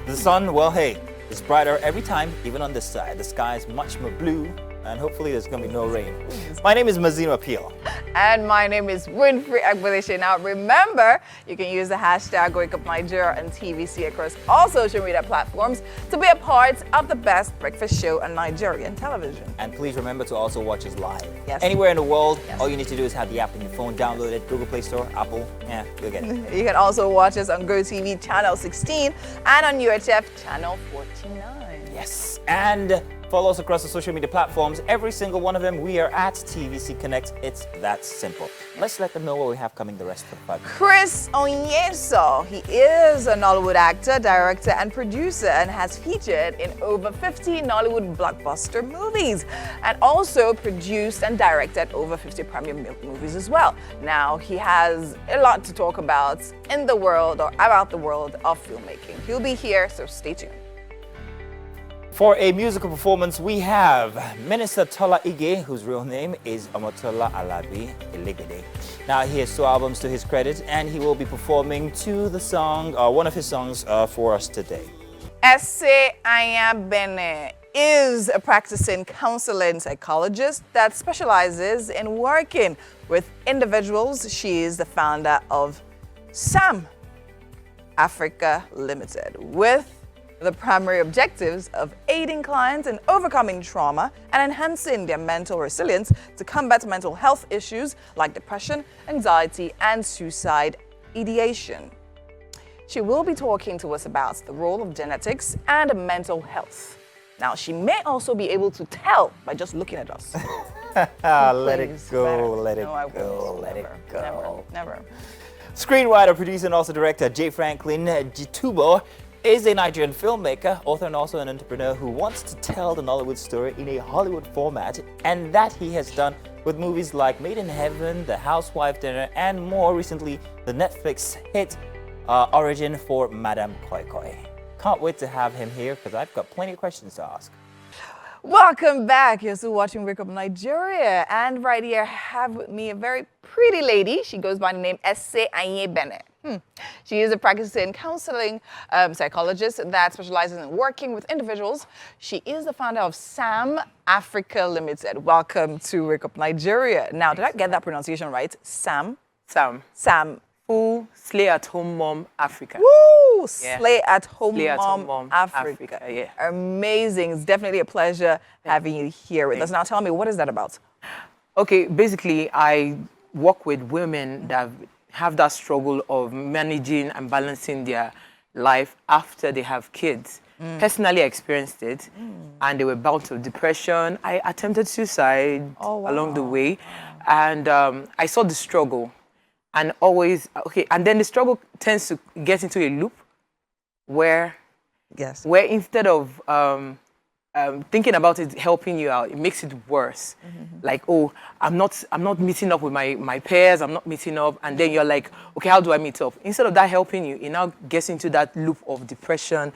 S1: The sun, well, hey, it's brighter every time, even on this side. The sky is much more blue and hopefully there's going to be no rain. My name is Mazima Peel.
S10: And my name is Winfrey Agbolishe. Now remember, you can use the hashtag WakeUpNigeria and TVC across all social media platforms to be a part of the best breakfast show on Nigerian television.
S1: And please remember to also watch us live.
S10: Yes.
S1: Anywhere in the world, all you need to do is have the app on your phone, download it, Google Play Store, Apple, yeah, you'll get it.
S10: You can also watch us on GOTV channel 16 and on UHF channel 49.
S1: Yes, and follow us across the social media platforms. Every single one of them, we are at TVC Connect. It's that simple. Let's let them know what we have coming the rest of the 5 minutes.
S10: Chris Onyeso, he is a Nollywood actor, director, and producer, and has featured in over 50 Nollywood blockbuster movies, and also produced and directed over 50 premium movies as well. Now, he has a lot to talk about in the world or about the world of filmmaking. He'll be here, so stay tuned.
S1: For a musical performance, we have Minister Tola Ige, whose real name is Omotola Alabi Elegede. Now, he has 2 albums to his credit, and he will be performing to the song, one of his songs for us today.
S10: Ese Ayabene is a practicing counseling psychologist that specializes in working with individuals. She is the founder of SAM Africa Limited, with the primary objectives of aiding clients in overcoming trauma and enhancing their mental resilience to combat mental health issues like depression, anxiety, and suicide ideation. She will be talking to us about the role of genetics and mental health. Now, she may also be able to tell by just looking at us.
S1: Let it go, let it go, let it go.
S10: Never.
S1: Screenwriter, producer, and also director J. Franklin Jitubo is a Nigerian filmmaker, author, and also an entrepreneur who wants to tell the Nollywood story in a Hollywood format, and that he has done with movies like Made in Heaven, The Housewife Dinner, and more recently, the Netflix hit Origin for Madame Koi Koi. Can't wait to have him here because I've got plenty of questions to ask.
S10: Welcome back. You're still watching Wake Up Nigeria, and right here I have with me a very pretty lady. She goes by the name Ese Ayebene. She is a practicing counseling psychologist that specializes in working with individuals. She is the founder of SAM Africa Limited. Welcome to Wake Up Nigeria. Now, did I get that pronunciation right? SAM? SAM.
S13: Full Slay at Home Mom Africa.
S10: Woo!
S13: Yeah.
S10: Slay at Home
S13: Slay at
S10: Mom,
S13: Home Mom
S10: Africa.
S13: Yeah.
S10: Amazing. It's definitely a pleasure having you here with us. Now, tell me, what is that about?
S13: Okay, basically, I work with women that have that struggle of managing and balancing their life after they have kids. Personally, I experienced it, and there were bouts of depression. I attempted suicide along the way, and I saw the struggle, and always, and then the struggle tends to get into a loop where instead of thinking about it helping you out, it makes it worse. Like, oh, I'm not meeting up with my peers, I'm not meeting up, and then you're like, okay, how do I meet up? Instead of that helping you, it now gets into that loop of depression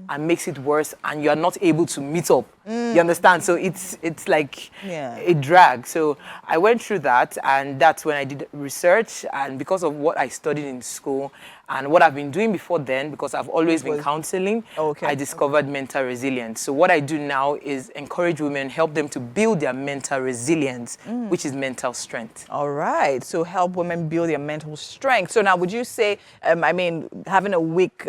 S13: and makes it worse, and you're not able to meet up. You understand? So it's like a drag. So I went through that, and that's when I did research, and because of what I studied in school and what I've been doing before then, because I've always been counseling, I discovered mental resilience. So what I do now is encourage women, help them to build their mental resilience, which is mental strength.
S10: All right. So help women build their mental strength. So now, would you say, having a weak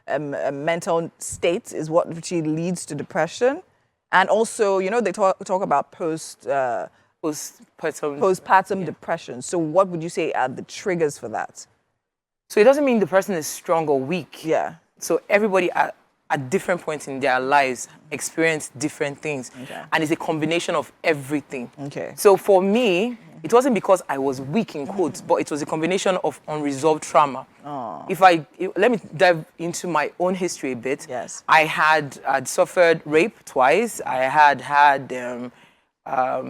S10: mental state is what actually leads to depression? And also, they talk about postpartum depression. So what would you say are the triggers for that?
S13: So it doesn't mean the person is strong or weak.
S10: Yeah.
S13: So everybody at different points in their lives experience different things. And it's a combination of everything. So for me, it wasn't because I was weak in quotes, but it was a combination of unresolved trauma. Let me dive into my own history a bit. I'd suffered rape twice. I had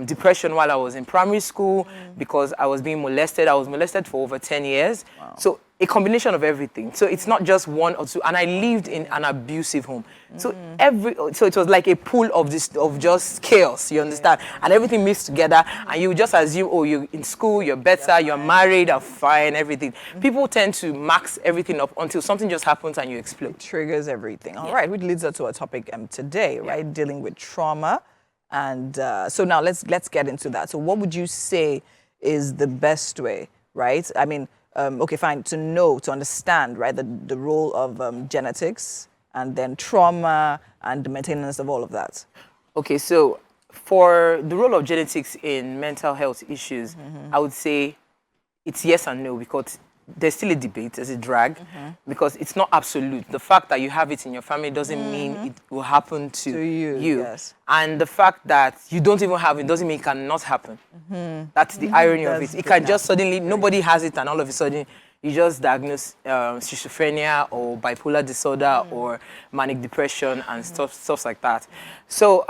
S13: depression while I was in primary school because I was being molested. I was molested for over 10 years. So a combination of everything. So it's not just one or two. And I lived in an abusive home. So it was like a pool of just chaos, you understand? And everything mixed together, and you just assume, oh, you're in school, you're better, you're married, you're fine, everything. People tend to max everything up until something just happens and you explode.
S10: It triggers everything. All right, which leads us to our topic today, right? Dealing with trauma And so now let's get into that. So what would you say is the best way, right? I mean, okay, fine, to understand, right, the role of genetics and then trauma and the maintenance of all of that.
S13: Okay, so for the role of genetics in mental health issues, I would say it's yes and no, because there's still a debate, there's a drag, because it's not absolute. The fact that you have it in your family doesn't mean it will happen to you.
S10: Yes.
S13: And the fact that you don't even have it doesn't mean it cannot happen. That's the irony of it. It can just suddenly, nobody has it, and all of a sudden, you just diagnose schizophrenia or bipolar disorder or manic depression and stuff like that. So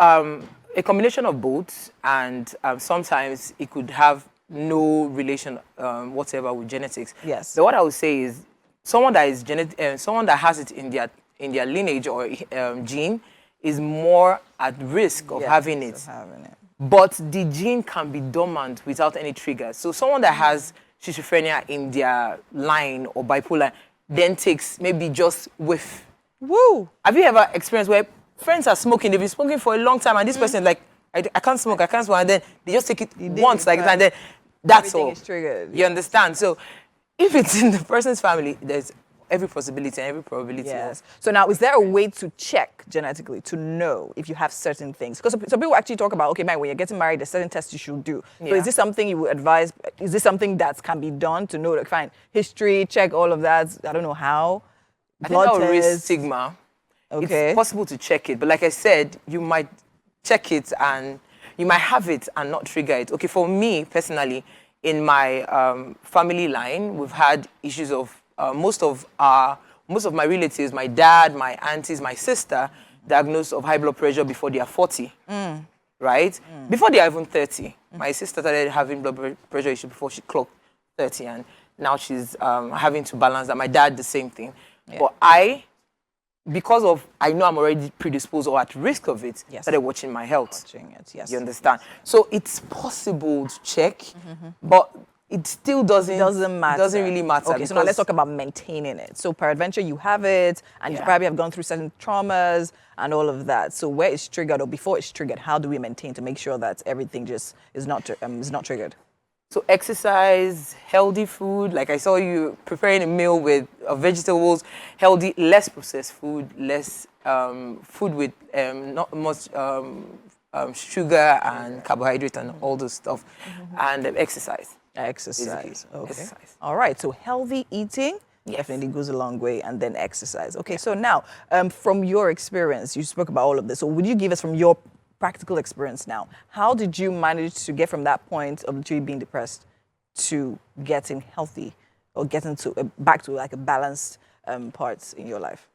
S13: a combination of both, and sometimes it could have no relation whatever with genetics.
S10: Yes.
S13: But what I would say is someone that is someone that has it in their lineage or gene is more at risk of having it. But the gene can be dormant without any triggers. So someone that has schizophrenia in their line or bipolar then takes maybe just whiff.
S10: Woo!
S13: Have you ever experienced where friends are smoking, they've been smoking for a long time, and this person is like, I can't smoke, and then they just take it once, like that, and then that's
S10: everything
S13: all.
S10: is triggered.
S13: You understand? So if it's in the person's family, there's every possibility and every probability.
S10: Yes. So now, is there a way to check genetically to know if you have certain things? Because some people actually talk about, okay, man, when you're getting married, there's certain tests you should do. So
S13: Yeah.
S10: is this something you would advise? Is this something that can be done to know, like, fine, history, check all of that? I don't know how.
S13: I think that would raise
S10: tests.
S13: stigma.
S10: Okay.
S13: It's possible to check it, but like I said, you might check it and you might have it and not trigger it. Okay, for me personally, in my family line, we've had issues of most of my relatives, my dad, my aunties, my sister, diagnosed of high blood pressure before they are 40, right? Before they are even 30. My sister started having blood pressure issue before she clocked 30, and now she's having to balance that. My dad, the same thing.
S10: Yeah.
S13: But because of, I know I'm already predisposed or at risk of it, started watching my health.
S10: Watching it, yes.
S13: You understand? So it's possible to check, but it still doesn't
S10: matter.
S13: Doesn't really matter.
S10: Okay, so now let's talk about maintaining it. So peradventure, you have it, and you probably have gone through certain traumas and all of that. So where it's triggered, or before it's triggered, how do we maintain to make sure that everything just is not triggered?
S13: So exercise, healthy food, like I saw you preparing a meal with vegetables, healthy, less processed food, less food with not much sugar and carbohydrate and all those stuff, and exercise.
S10: Exercise, okay.
S13: Exercise.
S10: All right, so healthy eating definitely goes a long way, and then exercise. Okay, so now, from your experience, you spoke about all of this. So would you give us from your practical experience now, how did you manage to get from that point of literally being depressed to getting healthy or getting to back to like a balanced parts in your life?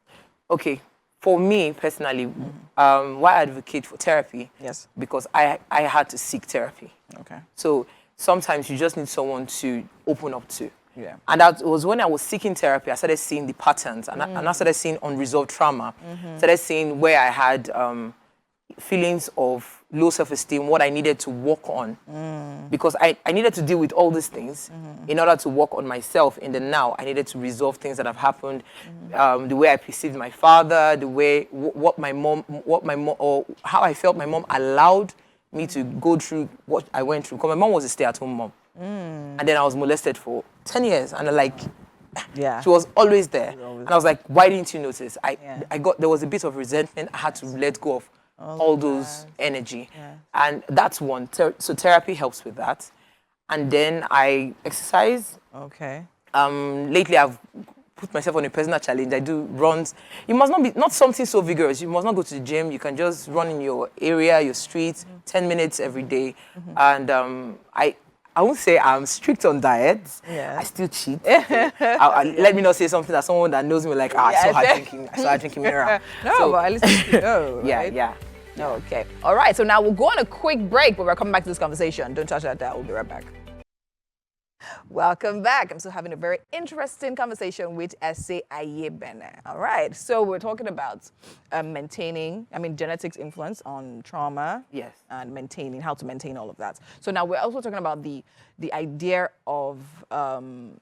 S13: Okay, for me personally, why I advocate for therapy?
S10: Yes.
S13: Because I had to seek therapy.
S10: Okay.
S13: So sometimes you just need someone to open up to.
S10: Yeah.
S13: And that was when I was seeking therapy, I started seeing the patterns, and I started seeing unresolved trauma. Started seeing where I had feelings of low self-esteem, what I needed to work on. Because I needed to deal with all these things in order to work on myself in the now. I needed to resolve things that have happened, the way I perceived my father, the way, what my mom, or how I felt my mom allowed me to go through what I went through. Because my mom was a stay-at-home mom. And then I was molested for 10 years. And she was always there. And I was like, why didn't you notice? There was a bit of resentment. I had to let go of all those energy. And that's one. So therapy helps with that. And then I exercise.
S10: Okay.
S13: Lately I've put myself on a personal challenge. I do runs. It must not something so vigorous. You must not go to the gym. You can just run in your area, your street, 10 minutes every day. And I won't say I'm strict on diets. I still cheat. Let me not say something that someone that knows me like, I saw her drinking mirror.
S10: No, but at least you know, right?
S13: Yeah.
S10: Okay. All right. So now we'll go on a quick break, but we're coming back to this conversation. Don't touch that dial. We'll be right back. Welcome back. I'm still having a very interesting conversation with Ese Ayebene. All right. So we're talking about maintaining, genetics influence on trauma.
S13: Yes.
S10: And how to maintain all of that. So now we're also talking about the idea of, will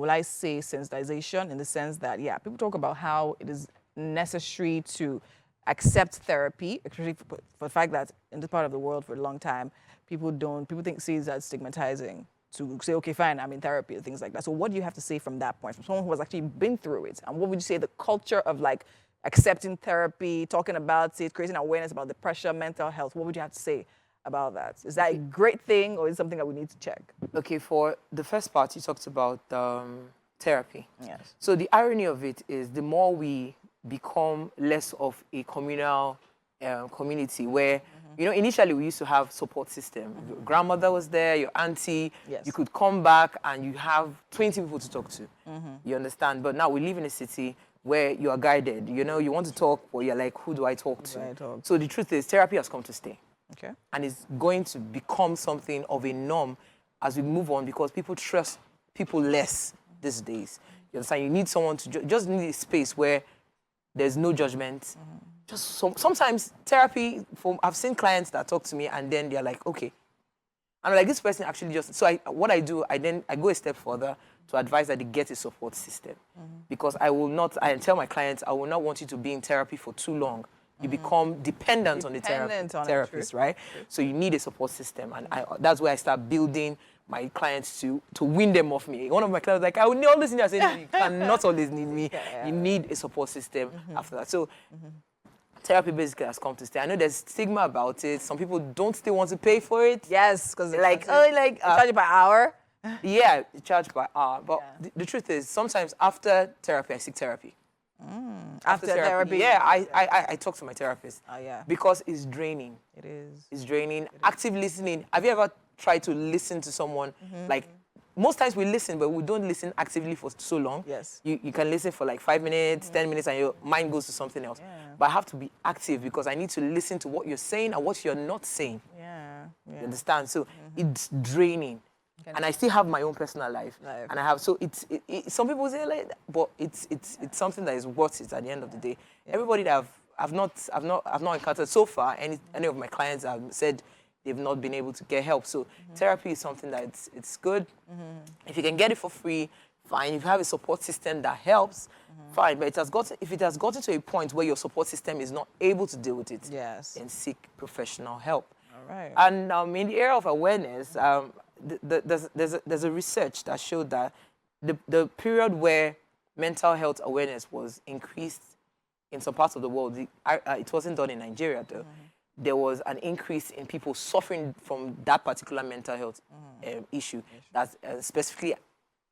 S10: I say, sensitization, in the sense that, people talk about how it is necessary to accept therapy, especially for the fact that in this part of the world for a long time, people see it as stigmatizing to say, okay, fine, I'm in therapy and things like that. So what do you have to say from that point, from someone who has actually been through it? And what would you say the culture of like accepting therapy, talking about it, creating awareness about depression, mental health, what would you have to say about that? Is that a great thing or is it something that we need to check?
S13: Okay, for the first part, you talked about therapy.
S10: Yes.
S13: So the irony of it is the more we become less of a communal community where, you know, initially we used to have support system. Your grandmother was there, your auntie,
S10: Yes.
S13: you could come back and you have 20 people to talk to. You understand? But now we live in a city where you are guided. You know, you want to talk, but you're like, who do I talk to? So the truth is, therapy has come to stay.
S10: Okay.
S13: And it's going to become something of a norm as we move on because people trust people less these days. You understand? You need someone to just need a space where there's no judgment. Sometimes therapy, I've seen clients that talk to me and then they're like, okay. I'm like, this person actually just, so what I do, I go a step further to advise that they get a support system. Because I tell my clients, I will not want you to be in therapy for too long. You become dependent on the therapist, right? So you need a support system. And that's where I start building my clients to win them off me. One of my clients was like, I will always need you. I said, no, you cannot always need me. You need a support system after that. So therapy basically has come to stay. I know there's stigma about it. Some people don't still want to pay for it.
S10: Yes, because
S13: like,
S10: charge it by hour.
S13: Yeah, you charge by hour. But the truth is, sometimes after therapy, I seek therapy.
S10: After therapy?
S13: Yeah, I talk to my therapist.
S10: Oh, yeah.
S13: Because it's draining.
S10: It is.
S13: It's draining. Active listening. Have you ever tried to listen to someone? Like, most times we listen, but we don't listen actively for so long.
S10: Yes.
S13: You can listen for like 5 minutes, 10 minutes, and your mind goes to something else.
S10: Yeah.
S13: But I have to be active because I need to listen to what you're saying and what you're not saying.
S10: Yeah.
S13: You understand? So it's draining. And I still have my own personal life. And I have, so it's some people say like that, but it's something that is worth it at the end of the day. Everybody that I've not encountered so far, any of my clients have said they've not been able to get help. So therapy is something that it's good. If you can get it for free, fine. If you have a support system that helps, fine. But if it has gotten to a point where your support system is not able to deal with it, then seek professional help.
S10: All right.
S13: And in the area of awareness, there's a research that showed that the period where mental health awareness was increased in some parts of the world, it wasn't done in Nigeria though, there was an increase in people suffering from that particular mental health issue, that's specifically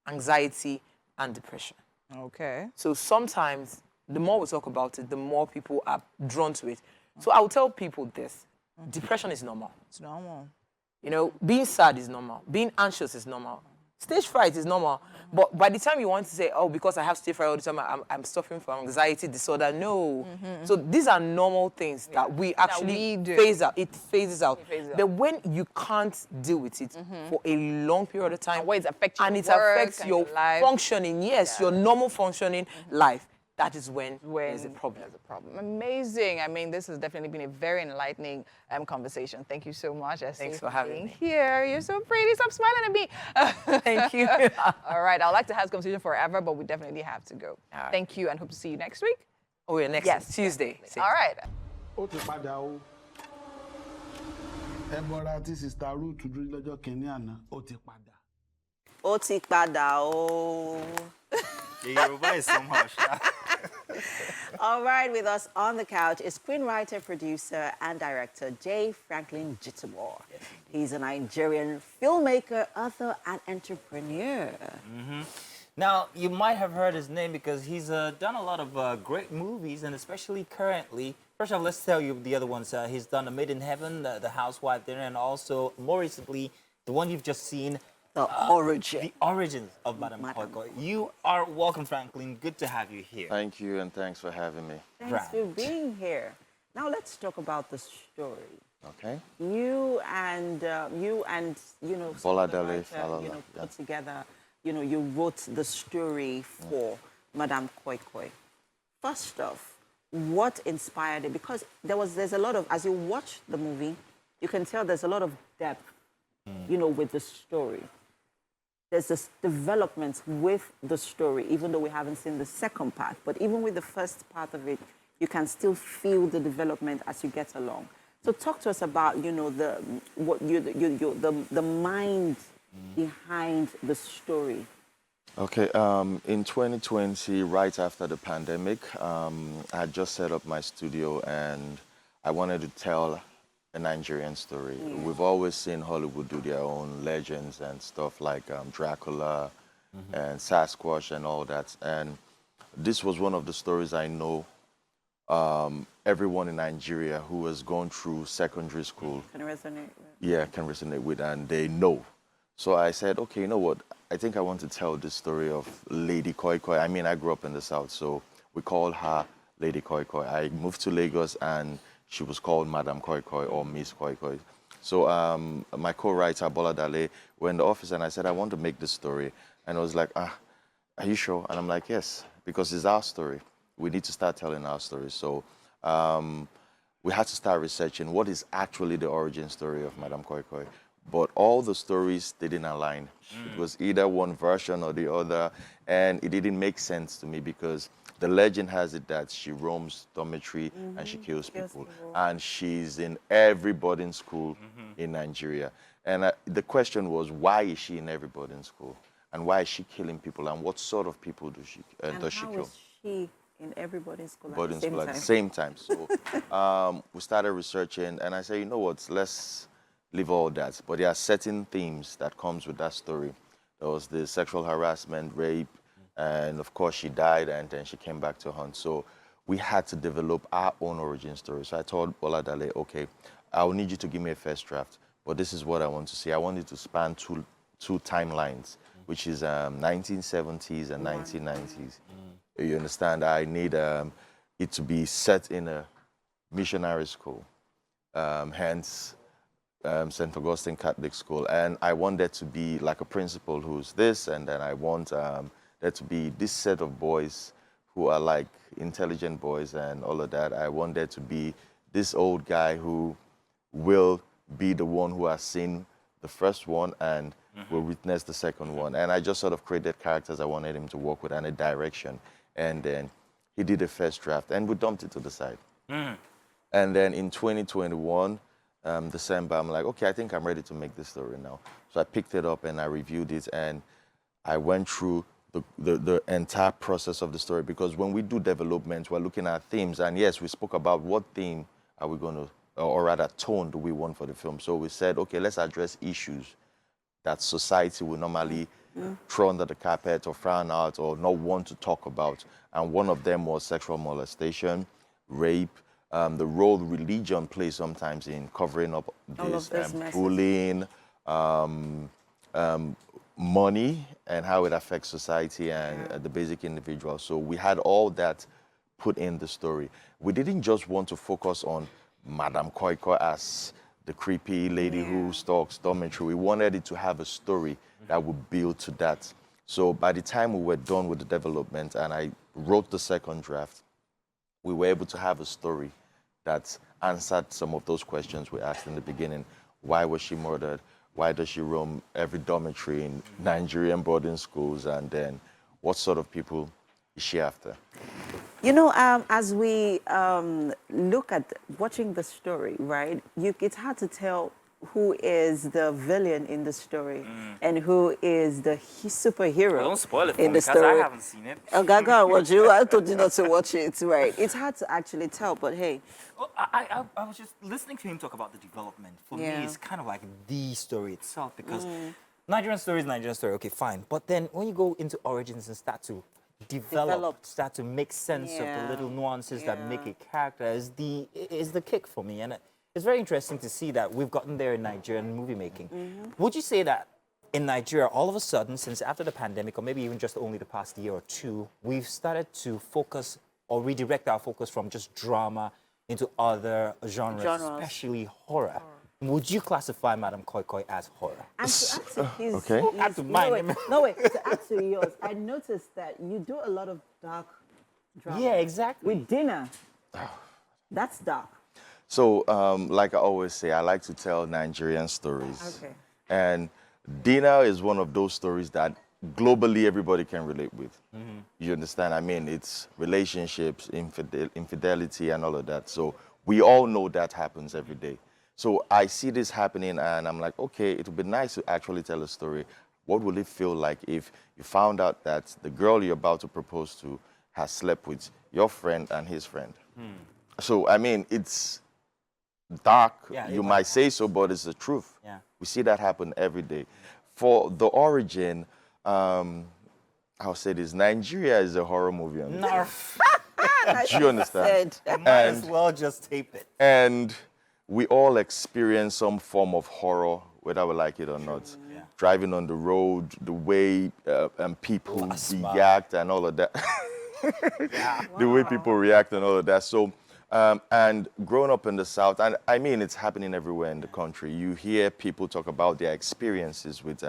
S13: anxiety and depression.
S10: Okay.
S13: So sometimes the more we talk about it, the more people are drawn to it. So I will tell people this, depression is normal.
S10: It's normal.
S13: You know, being sad is normal. Being anxious is normal. Stage fright is normal. But by the time you want to say, oh, because I have stage fright all the time, I'm suffering from anxiety disorder, no. So these are normal things that we actually phase out. It phases out. But when you can't deal with it for a long period of time,
S10: and it
S13: affects your functioning, your normal functioning life, that is when there's a problem.
S10: Amazing. I mean, this has definitely been a very enlightening conversation. Thank you so much.
S13: Thanks for having me
S10: here. You're so pretty. Stop smiling at me.
S13: Thank you.
S10: All right. I'd like to have this conversation forever, but we definitely have to go. Right. Thank you and hope to see you next week.
S13: Oh, yeah, next Tuesday.
S10: All right.
S3: Ó ti padà o. All right, with us on the couch is screenwriter, producer, and director J. Franklin Jittabor. He's a Nigerian filmmaker, author, and entrepreneur.
S1: Now, you might have heard his name because he's done a lot of great movies, and especially currently. First off, let's tell you the other ones. He's done A Made in Heaven, The Housewife Dinner, and also, more recently, the one you've just seen,
S3: The
S1: Origins of Madam Koi. You are welcome, Franklin. Good to have you here.
S14: Thank you, and thanks for having me.
S3: Thanks for being here. Now let's talk about the story.
S14: Okay.
S3: You and
S14: Bola Dele Falala,
S3: put together. You wrote the story for Madam Koi Koi. First off, what inspired it? Because there's a lot of, as you watch the movie, you can tell there's a lot of depth, with the story. There's this development with the story, even though we haven't seen the second part. But even with the first part of it,
S15: you can still feel the development as you get along. So talk to us about, you know, the mind behind the story.
S14: Okay, in 2020, right after the pandemic, I had just set up my studio and I wanted to tell a Nigerian story. We've always seen Hollywood do their own legends and stuff like Dracula and Sasquatch and all that. And this was one of the stories I know everyone in Nigeria who has gone through secondary school
S15: Can resonate with.
S14: yeah, can resonate with, and they know. So I said, okay, you know what? I think I want to tell the story of Lady Koi Koi. I mean, I grew up in the South, so we call her Lady Koi Koi. I moved to Lagos, and she was called Madam Koi Koi or Miss Koi Koi. So my co-writer, Bola Dale, were in the office, and I said, I want to make this story. And I was like, are you sure? And I'm like, yes, because it's our story. We need to start telling our story. So we had to start researching what is actually the origin story of Madam Koi Koi. But all the stories didn't align. It was either one version or the other, and it didn't make sense to me because the legend has it that she roams dormitory and she kills people. And she's in every boarding school in Nigeria. And the question was, why is she in every boarding school? And why is she killing people? And what sort of people does she kill?
S15: And how is she in everybody's school
S14: Boarding school at the same time. So we started researching, and I said, you know what, let's leave all that. But there are certain themes that comes with that story. There was the sexual harassment, rape, and of course she died, and then she came back to hunt. So we had to develop our own origin story. So I told Bola Dale, okay, I'll need you to give me a first draft, but this is what I want to see. I want it to span two timelines, which is 1970s and 1990s. You understand? I need it to be set in a missionary school, hence St. Augustine Catholic School. And I want there to be like a principal who's this, and then I want there to be this set of boys who are like intelligent boys and all of that. I want there to be this old guy who will be the one who has seen the first one and will witness the second one. And I just sort of created characters I wanted him to work with and a direction. And then he did a first draft, and we dumped it to the side. And then in 2021, December, I'm like, okay, I think I'm ready to make this story now. So I picked it up and I reviewed it, and I went through the entire process of the story, because when we do development, we're looking at themes. And yes, we spoke about what theme are we going to, or rather tone do we want for the film. So we said, okay, let's address issues that society will normally throw under the carpet or frown out or not want to talk about. And one of them was sexual molestation, rape, the role religion plays sometimes in covering up this, bullying, money, and how it affects society and the basic individual. So we had all that put in the story. We didn't just want to focus on Madam Koi Koi as the creepy lady who stalks dormitory. We wanted it to have a story that would build to that. So by the time we were done with the development and I wrote the second draft, we were able to have a story that answered some of those questions we asked in the beginning. Why was she murdered? Why does she roam every dormitory in Nigerian boarding schools? And then what sort of people is she after?
S15: You know, as we look at watching the story, right, it's hard to tell who is the villain in the story and who is the superhero.
S1: Well, don't spoil it for
S15: in
S1: me,
S15: the story.
S1: I haven't seen it.
S15: Oh, Gaga, watch you. I told you not to watch it, right? It's hard to actually tell, but hey.
S1: Well, I was just listening to him talk about the development. For me, it's kind of like the story itself, because Nigerian story is Nigerian story, okay, fine. But then when you go into origins and start to develop, start to make sense of the little nuances that make a character, is the kick for me. And it's very interesting to see that we've gotten there in Nigerian movie making. Would you say that in Nigeria, all of a sudden, since after the pandemic, or maybe even just only the past year or two, we've started to focus or redirect our focus from just drama into other genres. Especially horror? Would you classify Madam Koi Koi as horror?
S15: And to add to his,
S14: okay.
S15: No, wait, to add to yours, I noticed that you do a lot of dark drama.
S1: Yeah, exactly.
S15: With dinner. That's dark.
S14: So, like I always say, I like to tell Nigerian stories.
S15: Okay.
S14: And Dinner is one of those stories that globally everybody can relate with. You understand? I mean, it's relationships, infidelity, and all of that. So we all know that happens every day. So I see this happening, and I'm like, okay, it would be nice to actually tell a story. What will it feel like if you found out that the girl you're about to propose to has slept with your friend and his friend? So, I mean, it's dark, you might say so, but it's the truth. We see that happen every day. For the origin, I'll say this, Nigeria is a horror movie.
S1: No.
S14: Do you understand?
S1: I might as well just tape it.
S14: And we all experience some form of horror, whether we like it or not. Driving on the road, the way people react and all of that. The way people react and all of that. So, and growing up in the South, and I mean, it's happening everywhere in the country. You hear people talk about their experiences with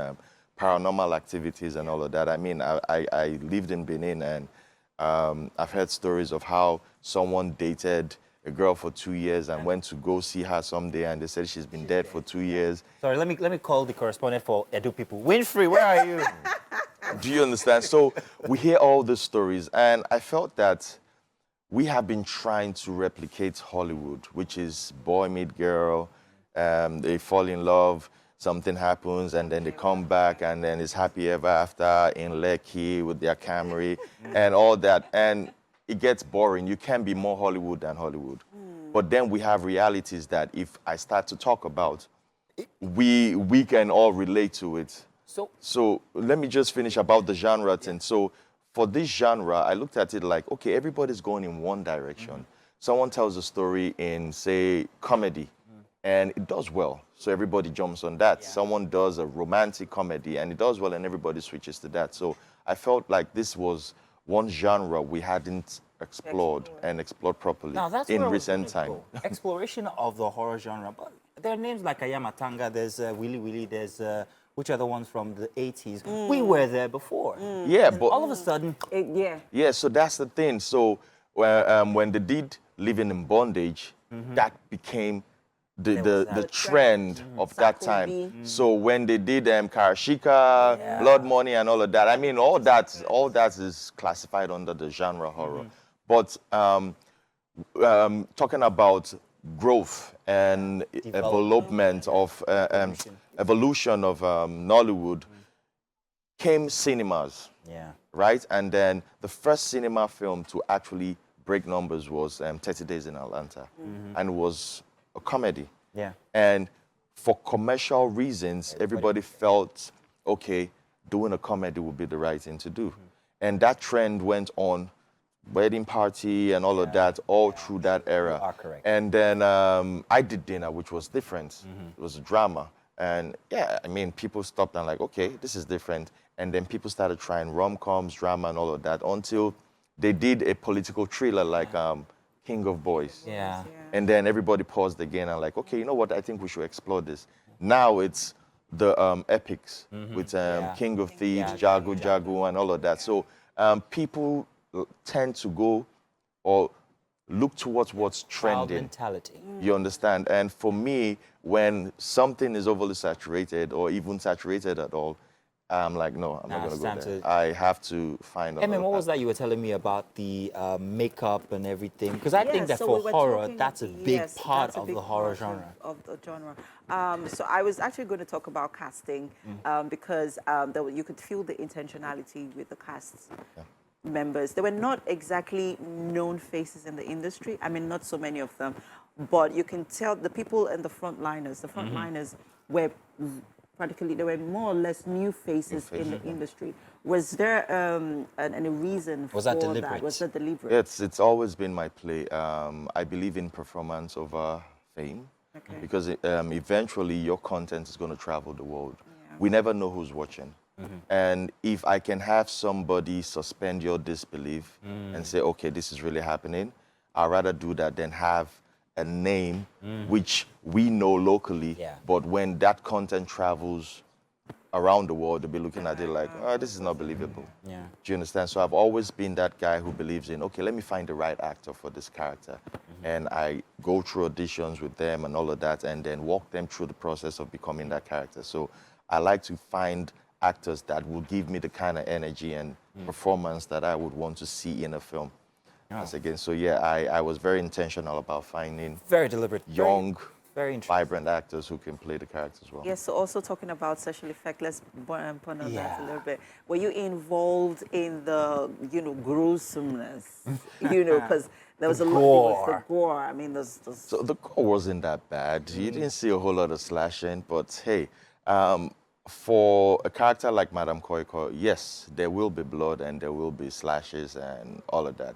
S14: paranormal activities and all of that. I mean, I lived in Benin, and I've heard stories of how someone dated a girl for 2 years and went to go see her someday, and they said she's been dead for 2 years.
S1: Sorry, let me call the correspondent for Edo people. Winfrey, where are you?
S14: Do you understand? So we hear all these stories, and I felt that we have been trying to replicate Hollywood, which is boy meet girl, they fall in love, something happens, and then they come back, and then it's happy ever after in Lekki with their Camry and all that. And it gets boring. You can't be more Hollywood than Hollywood. But then we have realities that if I start to talk about, we can all relate to it. So let me just finish about the genre thing. So for this genre, I looked at it like, okay, everybody's going in one direction. Someone tells a story in, say, comedy, and it does well. So everybody jumps on that. Someone does a romantic comedy, and it does well, and everybody switches to that. So I felt like this was one genre we hadn't explored properly in recent time.
S1: Exploration of the horror genre. But there are names like Ayamatanga, there's Willy Willy, there's which are the ones from the 80s. We were there before.
S14: Yeah,
S1: and
S14: but
S1: all of a sudden,
S14: yeah, so that's the thing. So when they did Living in Bondage, that became the trend of that time. So when they did Karashika, Blood Money, and all of that, I mean, all that is classified under the genre horror. But talking about growth and development of evolution of Nollywood, came cinemas, right? And then the first cinema film to actually break numbers was 30 Days in Atlanta, and it was a comedy. And for commercial reasons, everybody felt, okay, doing a comedy would be the right thing to do. And that trend went on, Wedding Party and all of that, all through that era.
S1: You are correct.
S14: And then I did Dinner, which was different. It was a drama. And yeah, I mean, people stopped and like, okay, this is different. And then people started trying rom-coms, drama, and all of that until they did a political thriller like King of Boys. And then everybody paused again and like, okay, you know what? I think we should explore this. Now it's the epics with King of Thieves, Jago, and all of that. So people tend to go or look towards what's trending.
S1: mentality.
S14: You understand? And for me, when something is overly saturated or even saturated at all, I'm like, no, I'm not going to go there. I have to find another
S1: What was that you were telling me about the makeup and everything? Because I think that for horror, that's a big part of the horror genre.
S15: So I was actually going to talk about casting because you could feel the intentionality with the cast members. They were not exactly known faces in the industry. I mean, not so many of them, but you can tell the people and the frontliners. The frontliners were practically, they were more or less new faces in the industry. Was there any reason for that? Was that deliberate?
S14: It's always been my play. I believe in performance over fame, because eventually your content is going to travel the world. We never know who's watching. And if I can have somebody suspend your disbelief and say, okay, this is really happening, I'd rather do that than have a name which we know locally, but when that content travels around the world, they'll be looking at it like, oh, this is not believable. Do you understand? So I've always been that guy who believes in, okay, let me find the right actor for this character. And I go through auditions with them and all of that, and then walk them through the process of becoming that character. So I like to find actors that will give me the kind of energy and performance that I would want to see in a film. Once again, so yeah, I was very intentional about finding
S1: very deliberate,
S14: young,
S1: very
S14: vibrant actors who can play the characters well.
S15: Yes, so also talking about special effect, let's put on that a little bit. Were you involved in the, gruesomeness? Because there was a lot, it was the gore. I mean,
S14: So the gore wasn't that bad. You didn't see a whole lot of slashing, but hey, for a character like Madame Koiko, yes, there will be blood and there will be slashes and all of that.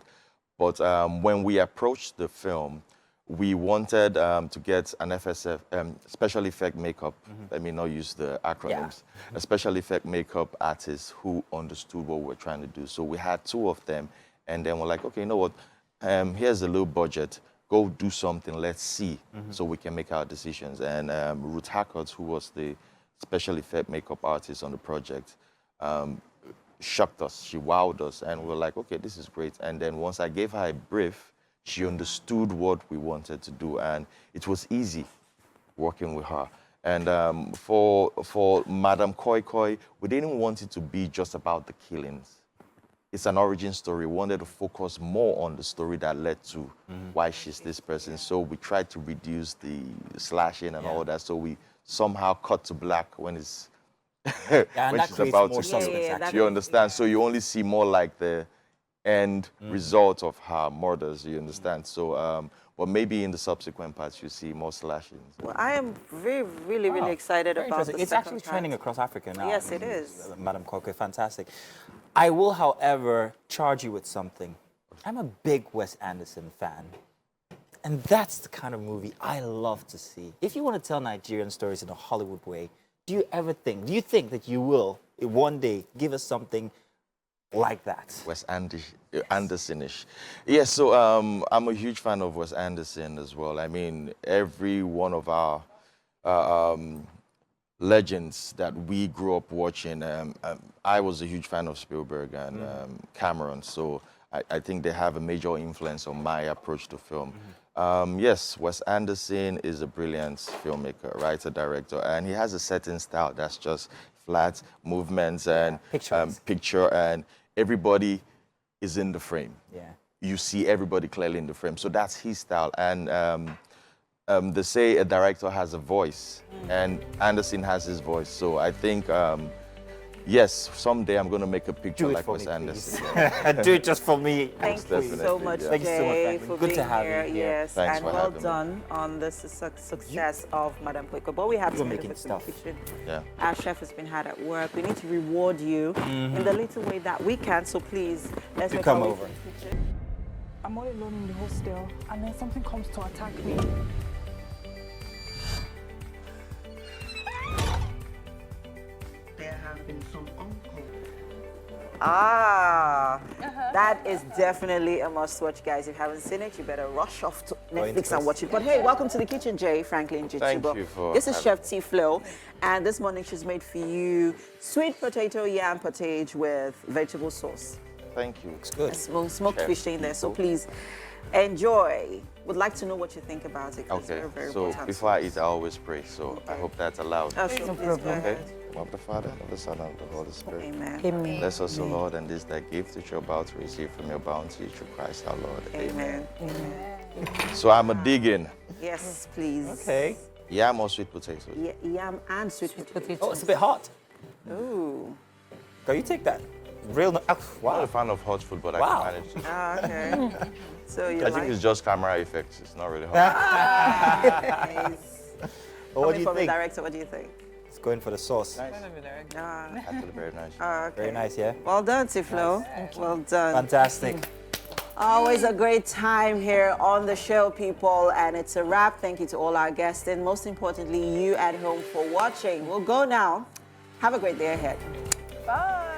S14: But when we approached the film, we wanted to get an FSF, special effect makeup, let me not use the acronyms, a special effect makeup artist who understood what we're trying to do. So we had 2 of them, and then we're like, okay, you know what, here's a little budget, go do something, let's see, so we can make our decisions. And Ruth Hackett, who was the special effect makeup artist on the project, shocked us, she wowed us, and we're like, okay, this is great. And then once I gave her a brief, she understood what we wanted to do, and it was easy working with her. And for Madame Koi Koi, we didn't want it to be just about the killings. It's an origin story. We wanted to focus more on the story that led to why she's this person. So we tried to reduce the slashing and all that. So we somehow cut to black when it's when she's about to kill. You understand? So you only see more like the end result of her murders, you understand? So, but maybe in the subsequent parts you see more slashings.
S15: Well, I am really excited about the
S1: It's actually trending across Africa now.
S15: Yes, it is.
S1: Madame Koike, fantastic. I will, however, charge you with something. I'm a big Wes Anderson fan. And that's the kind of movie I love to see. If you want to tell Nigerian stories in a Hollywood way, do you think that you will one day give us something like that?
S14: Wes Anderson-ish. Yes, so I'm a huge fan of Wes Anderson as well. I mean, every one of our legends that we grew up watching, I was a huge fan of Spielberg and Cameron, so I think they have a major influence on my approach to film. Yes, Wes Anderson is a brilliant filmmaker, writer, director, and he has a certain style that's just flat movements and picture, and everybody is in the frame.
S1: Yeah.
S14: You see everybody clearly in the frame. So that's his style. And they say a director has a voice, and Anderson has his voice. So I think, yes, someday I'm going to make a picture like Wes Anderson.
S1: Do it just for me.
S15: Thank you so much,
S1: Thank you so much,
S15: Jay,
S1: Franklin.
S15: for
S1: Good
S15: being
S1: to have
S15: here.
S1: you here.
S15: Yes,
S14: Thanks
S15: and
S14: for
S15: well
S14: having
S15: done on the success of Madame Koiko. But we have some
S1: making stuff.
S15: in the kitchen.
S14: Yeah.
S15: Our chef has been hard at work. We need to reward you in the little way that we can. So please, let's
S1: Do
S15: make
S1: come
S15: our way
S1: over.
S15: to the kitchen.
S2: I'm all alone in the hostel, and then something comes to attack me.
S15: There have been some that is definitely a must-watch, guys. If you haven't seen it, you better rush off to Netflix and watch it. But hey, welcome to the kitchen, Jay, Franklin,
S14: Thank you for
S15: This is Chef T Flo, and this morning she's made for you sweet potato yam pottage with vegetable sauce.
S14: Thank you.
S1: Looks good.
S15: Smoked fish in there, so please enjoy. Would like to know what you think about it. 'Cause it's
S14: Okay,
S15: very, very
S14: so
S15: important.
S14: before I eat, I always pray. So I hope that's allowed.
S15: Oh, sure, please go
S14: Okay.
S15: ahead.
S14: Of the Father, of the Son, and of the Holy Spirit.
S15: Amen.
S11: Amen.
S14: Bless us, O Lord, and this thy gift which you're about to receive from your bounty through Christ our Lord.
S15: Amen.
S14: So I'm a digging.
S15: Yes, please.
S1: Okay.
S14: Yam or sweet potatoes?
S15: Yam and sweet potato.
S1: Oh, it's a bit hot.
S15: Ooh.
S1: Go, you take that. Real. Oh,
S14: I'm
S1: wow.
S14: not a fan of hot food, but I
S1: Wow.
S14: can manage it.
S15: Ah, okay. So you
S14: I
S15: like
S14: think it's just camera effects. It's not really hot.
S15: nice.
S1: Well, what do you
S15: From the
S1: think?
S15: director, what do you think?
S1: It's going for the sauce.
S15: Ah,
S14: Actually, very nice.
S15: okay.
S1: Very nice, yeah?
S15: Well done, Tiflo. Well done.
S1: Fantastic.
S15: Always a great time here on the show, people, and it's a wrap. Thank you to all our guests, and most importantly, you at home for watching. We'll go now. Have a great day ahead.
S10: Bye.